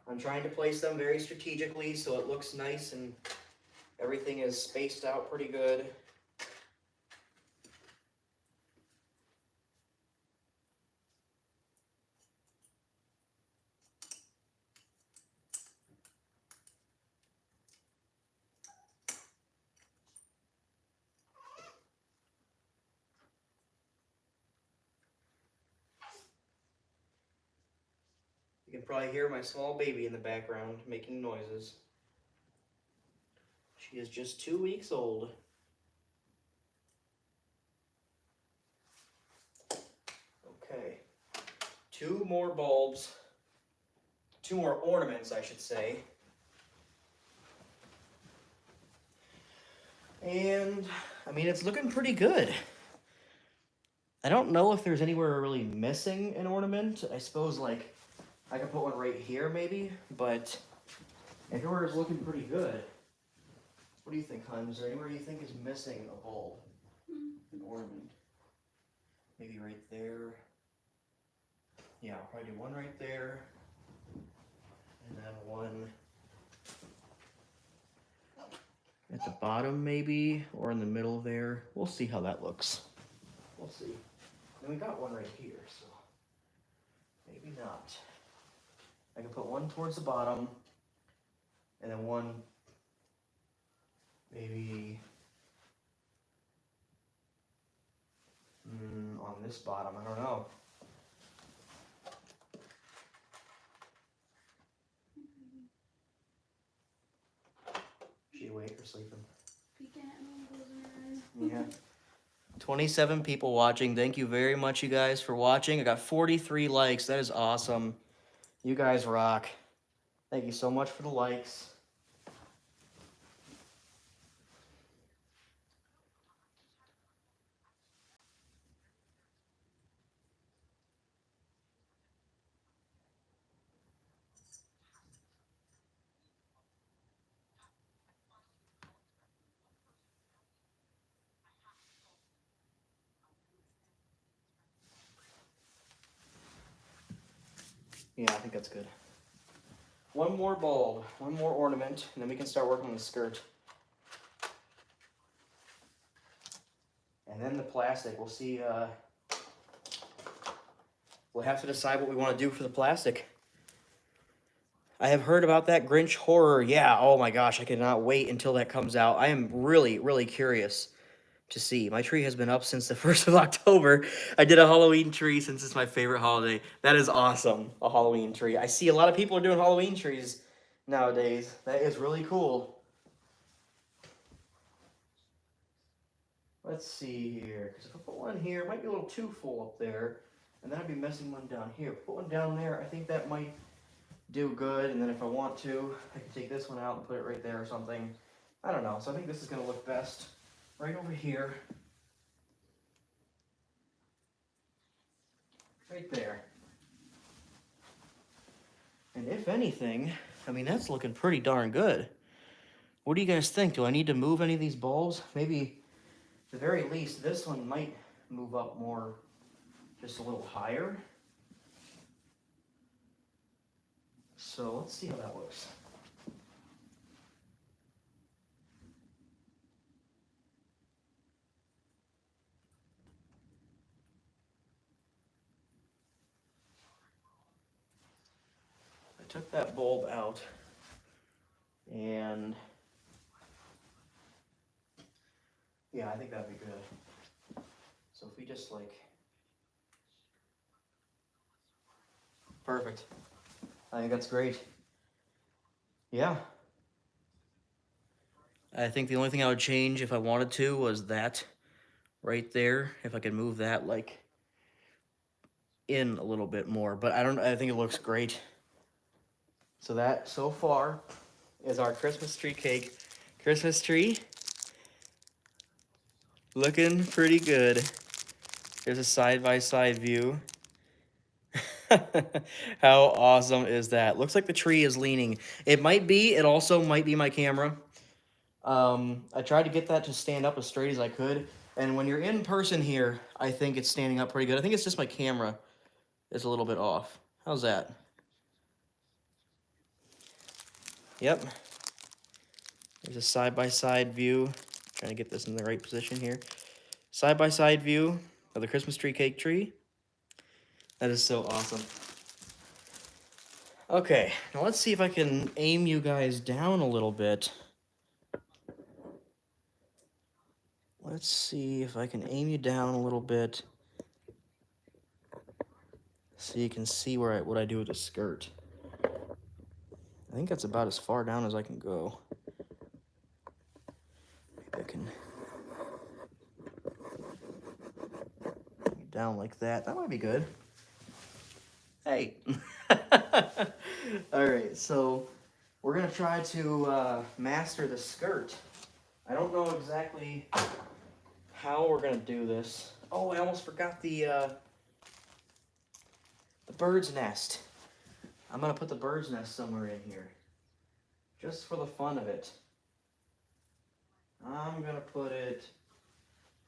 S1: I'm trying to place them very strategically so it looks nice and everything is spaced out pretty good. You can probably hear my small baby in the background making noises. She is just 2 weeks old. Okay, 2 more bulbs, 2 more ornaments, I should say. And, I mean, it's looking pretty good. I don't know if there's anywhere really missing an ornament. I suppose, like, I could put one right here, maybe, but everywhere is looking pretty good. What do you think, Hun? Is there anywhere you think is missing a bulb? An ornament? Maybe right there. Yeah, I'll probably do one right there. And then one at the bottom, maybe, or in the middle there. We'll see how that looks. We'll see. And we got one right here, so maybe not. I can put one towards the bottom, and then one maybe on this bottom. I don't know. She awake or sleeping? Yeah. 27 people watching. Thank you very much, you guys, for watching. I got 43 likes. That is awesome. You guys rock. Thank you so much for the likes. Yeah, I think that's good. One more bulb, one more ornament, and then we can start working on the skirt. And then the plastic, we'll see, we'll have to decide what we want to do for the plastic. I have heard about that Grinch horror. Yeah, oh my gosh, I cannot wait until that comes out. I am really, really curious to see. My tree has been up since the 1st of October. I did a Halloween tree since it's my favorite holiday. That is awesome, a Halloween tree. I see a lot of people are doing Halloween trees nowadays. That is really cool. Let's see here, because if I put one here, it might be a little too full up there, and then I'd be messing one down here. Put one down there, I think that might do good, and then if I want to, I can take this one out and put it right there or something. I don't know, so I think this is going to look best right over here. Right there. And if anything, I mean, that's looking pretty darn good. What do you guys think? Do I need to move any of these bulbs? Maybe, at the very least, this one might move up more, just a little higher. So let's see how that looks. I took that bulb out, and yeah, I think that'd be good. So if we just like, perfect. I think that's great. Yeah. I think the only thing I would change if I wanted to was that right there. If I could move that like in a little bit more, but I think it looks great. So that so far is our Christmas tree cake. Christmas tree looking pretty good. Here's a side-by-side view. How awesome is that? Looks like the tree is leaning. It also might be my camera. I tried to get that to stand up as straight as I could. And when you're in person here, I think it's standing up pretty good. I think it's just my camera is a little bit off. How's that? Yep. There's a side-by-side view. Trying to get this in the right position here. Side-by-side view of the Christmas tree cake tree. That is so awesome. Okay, now let's see if I can aim you guys down a little bit. Let's see if I can aim you down a little bit so you can see what I do with the skirt. I think that's about as far down as I can go. Maybe I can down like that. That might be good. Hey. All right, so we're gonna try to master the skirt. I don't know exactly how we're gonna do this. Oh, I almost forgot the bird's nest. I'm gonna put the bird's nest somewhere in here, just for the fun of it. I'm gonna put it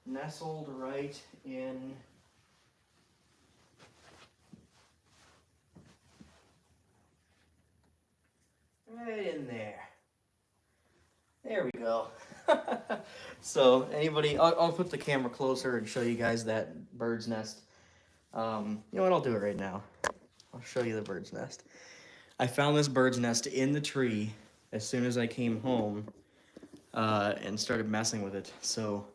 S1: nestled right in. Right in there. There we go. So anybody, I'll put the camera closer and show you guys that bird's nest. You know what, I'll do it right now. I'll show you the bird's nest. I found this bird's nest in the tree as soon as I came home and started messing with it. So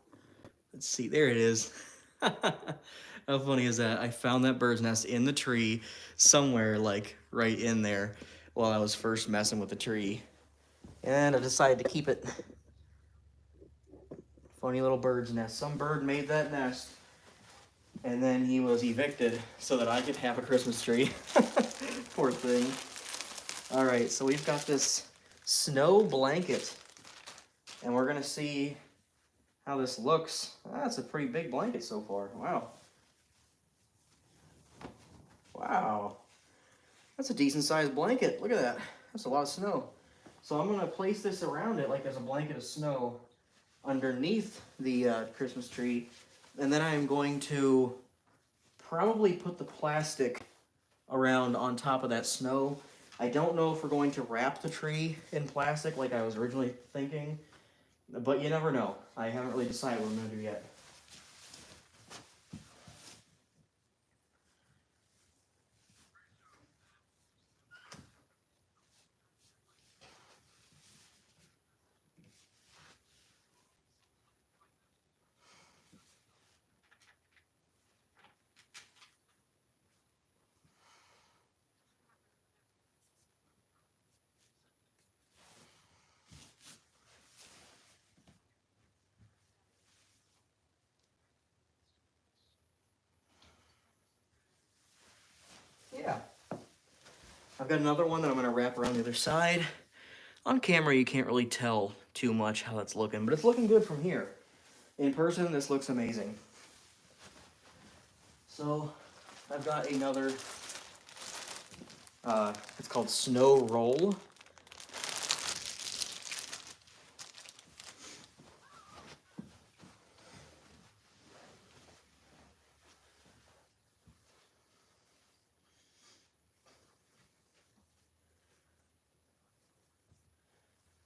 S1: let's see, there it is. How funny is that? I found that bird's nest in the tree somewhere like right in there while I was first messing with the tree. And I decided to keep it. Funny little bird's nest. Some bird made that nest, and then he was evicted so that I could have a Christmas tree. Poor thing. All right, so we've got this snow blanket, and we're gonna see how this looks. That's a pretty big blanket so far. Wow. Wow. That's a decent sized blanket. Look at that. That's a lot of snow. So I'm gonna place this around it like there's a blanket of snow underneath the Christmas tree, and then I'm going to probably put the plastic around on top of that snow. I don't know if we're going to wrap the tree in plastic like I was originally thinking, but you never know. I haven't really decided what I'm going to do yet. Yeah. I've got another one that I'm going to wrap around the other side. On camera, you can't really tell too much how it's looking, but it's looking good from here. In person, this looks amazing. So, I've got another It's called Snow Roll.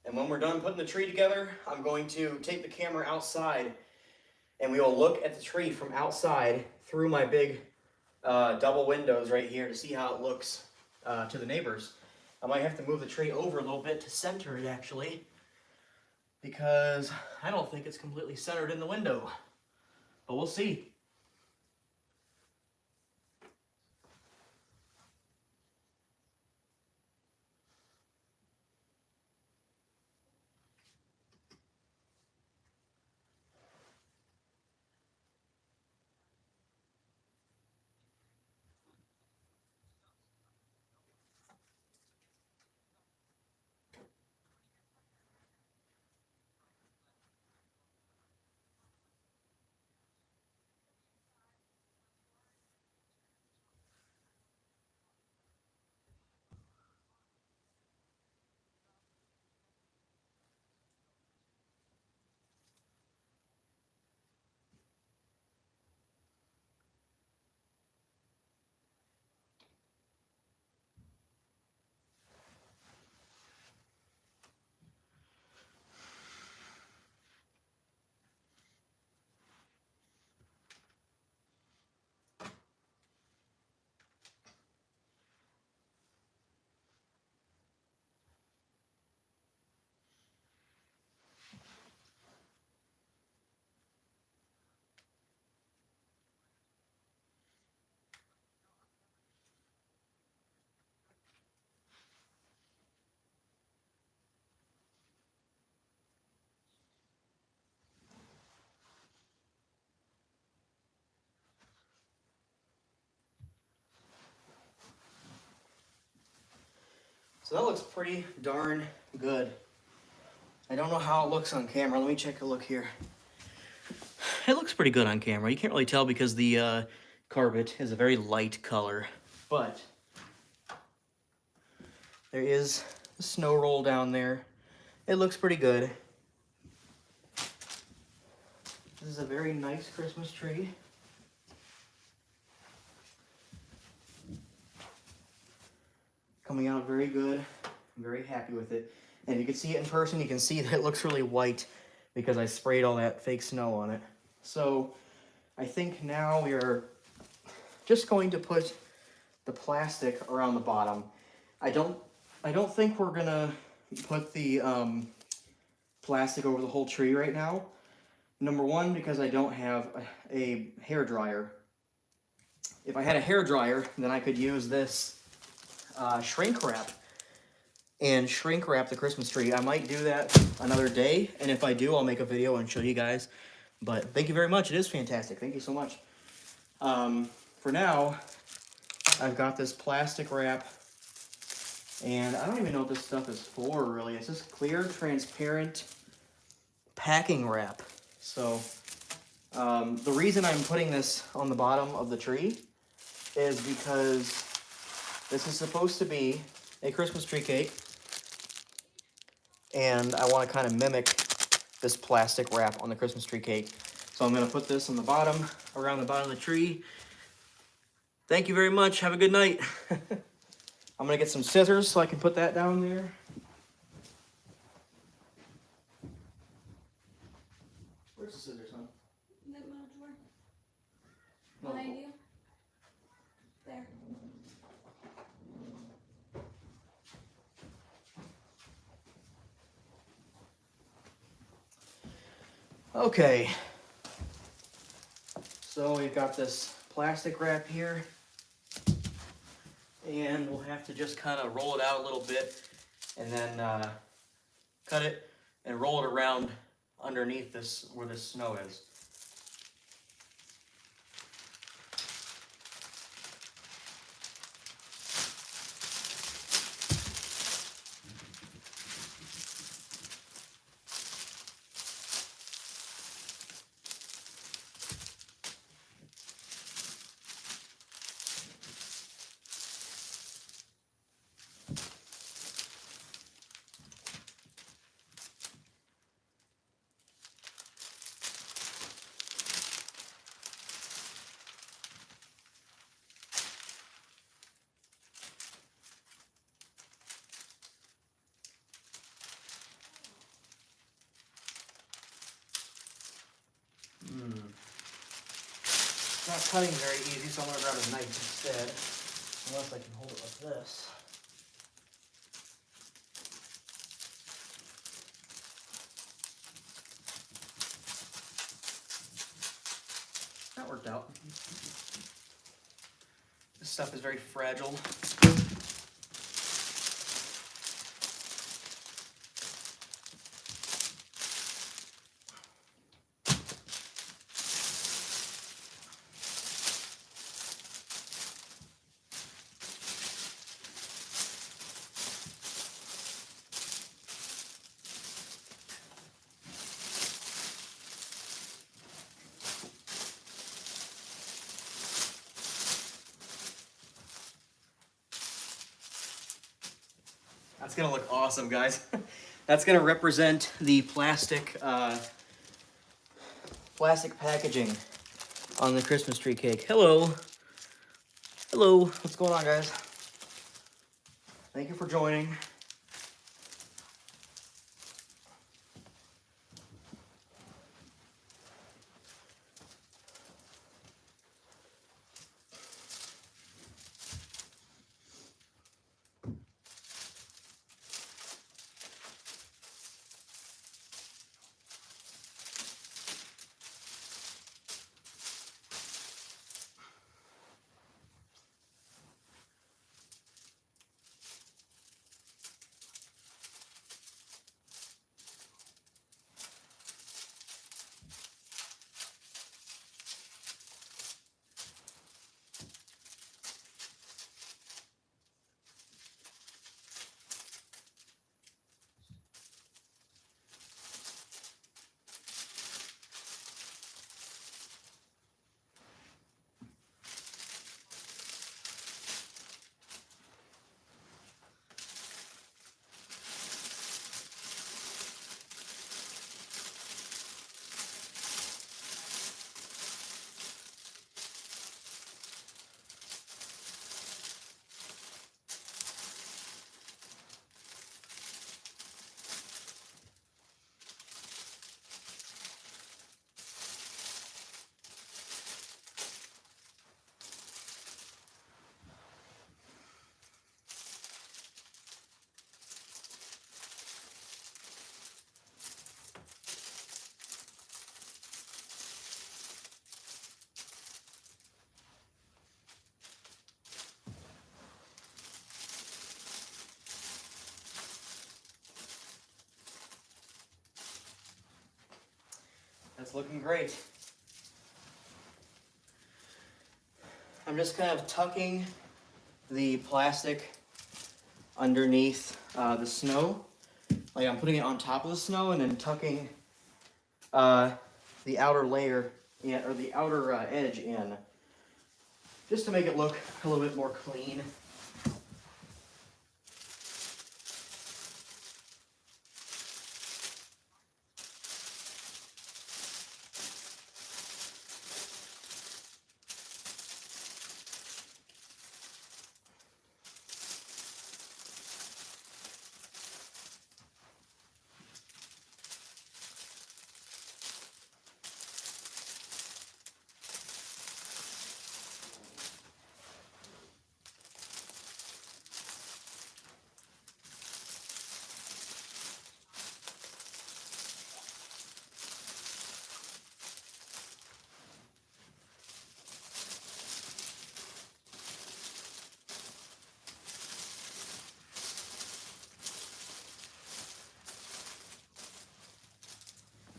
S1: And when we're done putting the tree together, I'm going to take the camera outside and we will look at the tree from outside through my big double windows right here to see how it looks to the neighbors. I might have to move the tree over a little bit to center it actually, because I don't think it's completely centered in the window, but we'll see. So that looks pretty darn good. I don't know how it looks on camera. Let me take a look here. It looks pretty good on camera. You can't really tell because the carpet is a very light color, but there is a snow roll down there. It looks pretty good. This is a very nice Christmas tree. Coming out very good. I'm very happy with it. And you can see it in person. You can see that it looks really white because I sprayed all that fake snow on it. So I think now we are just going to put the plastic around the bottom. I don't think we're gonna put the plastic over the whole tree right now. Number one, because I don't have a hair dryer. If I had a hair dryer, then I could use this shrink wrap and shrink wrap the Christmas tree. I might do that another day, and if I do, I'll make a video and show you guys. But thank you very much. It is fantastic. Thank you so much. For now, I've got this plastic wrap, and I don't even know what this stuff is for, really. It's just clear, transparent packing wrap. So the reason I'm putting this on the bottom of the tree is because this is supposed to be a Christmas tree cake, and I want to kind of mimic this plastic wrap on the Christmas tree cake. So I'm going to put this on the bottom, around the bottom of the tree. Thank you very much. Have a good night. I'm going to get some scissors so I can put that down there. Where's the scissors, huh?
S2: That little drawer.
S1: No.
S2: Behind you. There.
S1: Okay. So we've got this plastic wrap here. And we'll have to just kind of roll it out a little bit and then cut it and roll it around underneath this, where the snow is. It's not cutting very easy, so I'm going to grab a knife instead. Unless I can hold it like this. That worked out. This stuff is very fragile. That's gonna look awesome, guys. That's gonna represent the plastic packaging on the Christmas tree cake. Hello. Hello. What's going on, guys? Thank you for joining. That's looking great. I'm just kind of tucking the plastic underneath the snow. Like I'm putting it on top of the snow and then tucking the outer layer in, or the outer edge in, just to make it look a little bit more clean.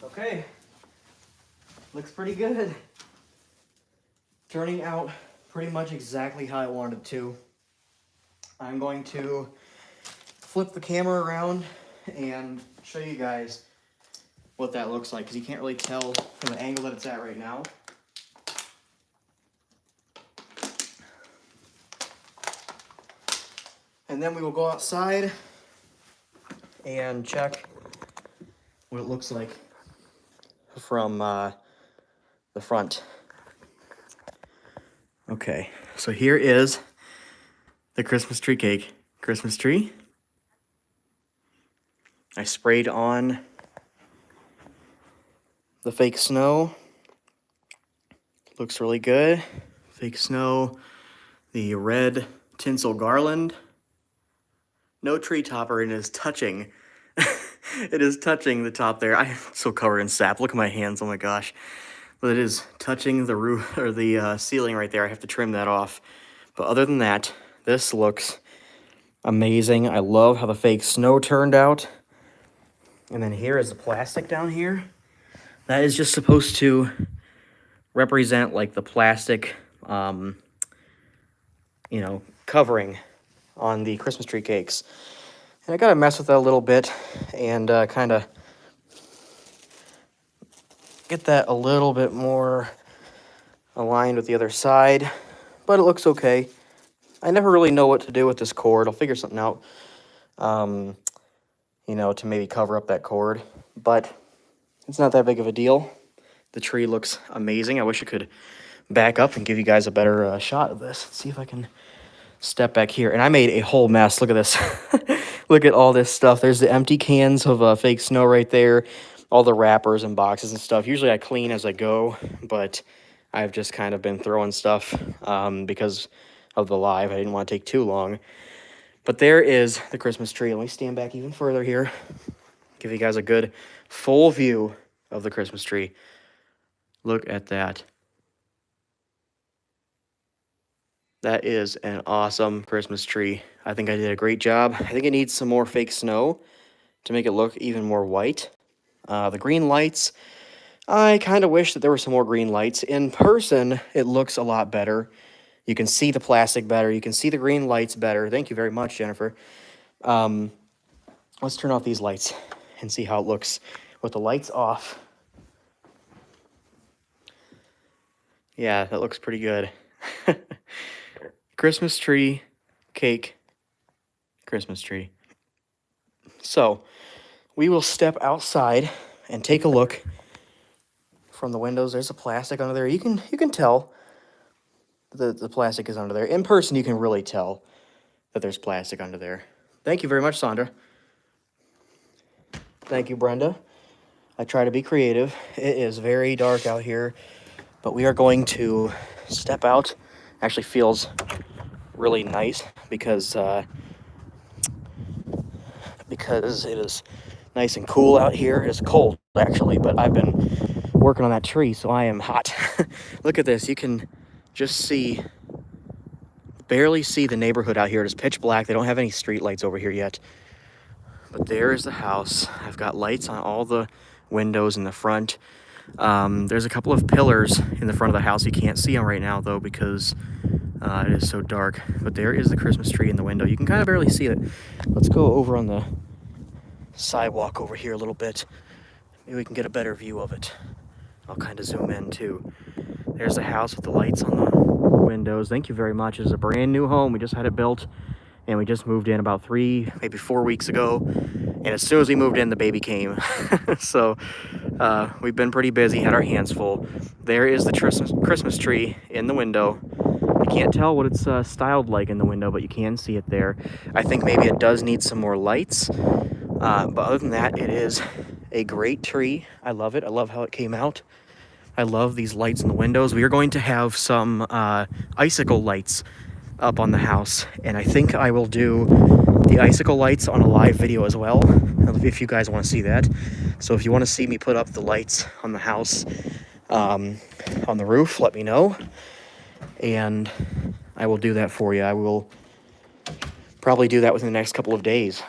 S1: Okay, looks pretty good. Turning out pretty much exactly how I wanted to. I'm going to flip the camera around and show you guys what that looks like, because you can't really tell from the angle that it's at right now. And then we will go outside and check what it looks like from the front. Okay, so here is the Christmas tree cake. Christmas tree. I sprayed on the fake snow Looks really good. Fake snow. The red tinsel garland. No tree topper, and it is touching. It is touching the top there. I'm so covered in sap. Look at my hands. Oh my gosh. But it is touching the roof or the ceiling right there. I have to trim that off. But other than that, this looks amazing. I love how the fake snow turned out. And then here is the plastic down here. That is just supposed to represent like the plastic, you know, covering on the Christmas tree cakes. And I gotta mess with that a little bit and kind of get that a little bit more aligned with the other side, but it looks okay. I never really know what to do with this cord. I'll figure something out, you know, to maybe cover up that cord, but it's not that big of a deal. The tree looks amazing. I wish I could back up and give you guys a better shot of this. Let's see if I can step back here. And I made a whole mess. Look at this. Look at all this stuff. There's the empty cans of fake snow right there. All the wrappers and boxes and stuff. Usually I clean as I go, but I've just kind of been throwing stuff because of the live. I didn't want to take too long. But there is the Christmas tree. Let me stand back even further here. Give you guys a good full view of the Christmas tree. Look at that. That is an awesome Christmas tree. I think I did a great job. I think it needs some more fake snow to make it look even more white. The green lights, I kind of wish that there were some more green lights. In person, it looks a lot better. You can see the plastic better. You can see the green lights better. Thank you very much, Jennifer. Let's turn off these lights and see how it looks with the lights off. Yeah, that looks pretty good. Christmas tree, cake, Christmas tree. So, we will step outside and take a look from the windows. There's a plastic under there. You can tell the plastic is under there. In person, you can really tell that there's plastic under there. Thank you very much, Sandra. Thank you, Brenda. I try to be creative. It is very dark out here, but we are going to step out. Actually feels really nice because it is nice and cool out here. It's cold, actually, but I've been working on that tree, so I am hot. Look at this. You can just barely see the neighborhood out here. It is pitch black. They don't have any street lights over here yet. But there is the house. I've got lights on all the windows in the front. There's a couple of pillars in the front of the house. You can't see them right now, though, because it is so dark. But there is the Christmas tree in the window. You can kind of barely see it. Let's go over on the sidewalk over here a little bit. Maybe we can get a better view of it. I'll kind of zoom in, too. There's the house with the lights on the windows. Thank you very much. It is a brand new home. We just had it built, and we just moved in about 3, maybe 4 weeks ago. And as soon as we moved in, the baby came. So we've been pretty busy, had our hands full. There is the Christmas tree in the window. You can't tell what it's styled like in the window, but you can see it there. I think maybe it does need some more lights. But other than that, it is a great tree. I love it. I love how it came out. I love these lights in the windows. We are going to have some icicle lights up on the house, and I think I will do the icicle lights on a live video as well, if you guys want to see that. So if you want to see me put up the lights on the house, on the roof, let me know, and I will do that for you. I will probably do that within the next couple of days.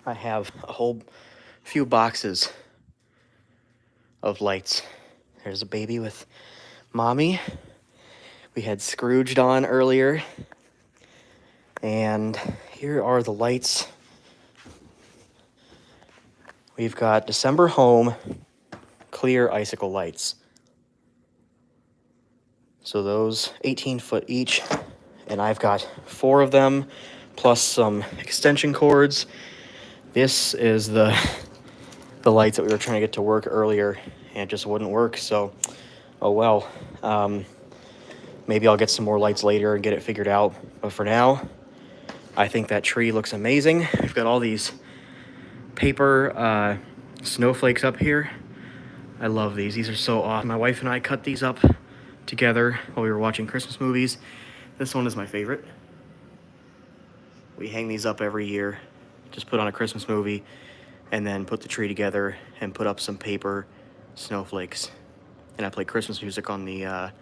S1: I have a whole few boxes of lights. There's a baby with mommy. We had Scrooged on earlier. And here are the lights. We've got December Home clear icicle lights. So those 18 foot each. And I've got 4 of them, plus some extension cords. This is the lights that we were trying to get to work earlier, and it just wouldn't work. So, oh well. Maybe I'll get some more lights later and get it figured out. But for now, I think that tree looks amazing. We've got all these paper snowflakes up here. I love these. These are so awesome. My wife and I cut these up together while we were watching Christmas movies. This one is my favorite. We hang these up every year. Just put on a Christmas movie and then put the tree together and put up some paper snowflakes. And I play Christmas music on the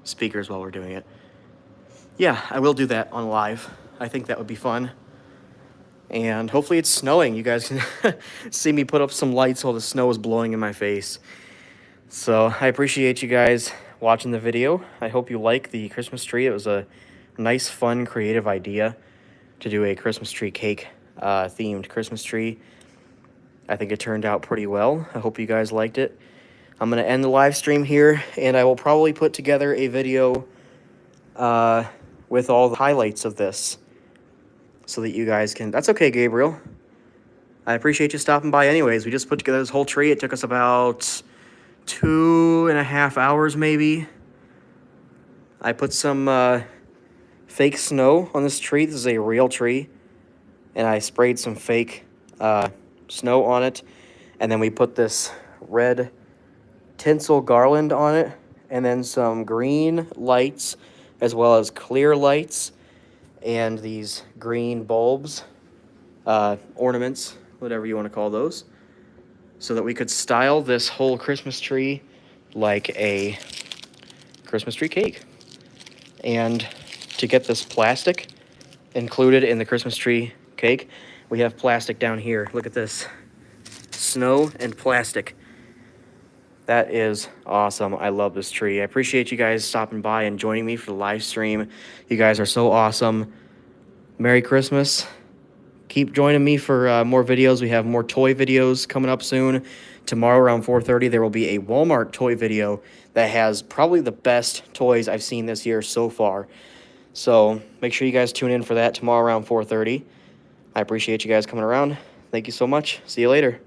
S1: speakers while we're doing it. Yeah, I will do that on live. I think that would be fun. And hopefully it's snowing. You guys can see me put up some lights while the snow is blowing in my face. So I appreciate you guys watching the video. I hope you like the Christmas tree. It was a nice, fun, creative idea to do a Christmas tree cake themed Christmas tree. I think it turned out pretty well. I hope you guys liked it. I'm going to end the live stream here, and I will probably put together a video with all the highlights of this so that you guys can... That's okay, Gabriel. I appreciate you stopping by anyways. We just put together this whole tree. It took us about 2.5 hours, maybe. I put some fake snow on this tree. This is a real tree. And I sprayed some fake snow on it. And then we put this red tinsel garland on it. And then some green lights, as well as clear lights. And these green bulbs, ornaments, whatever you want to call those, so that we could style this whole Christmas tree like a Christmas tree cake. And to get this plastic included in the Christmas tree cake, we have plastic down here. Look at this. Snow and plastic. That is awesome. I love this tree. I appreciate you guys stopping by and joining me for the live stream. You guys are so awesome. Merry Christmas. Keep joining me for more videos. We have more toy videos coming up soon. Tomorrow around 4:30, there will be a Walmart toy video that has probably the best toys I've seen this year so far. So make sure you guys tune in for that tomorrow around 4:30. I appreciate you guys coming around. Thank you so much. See you later.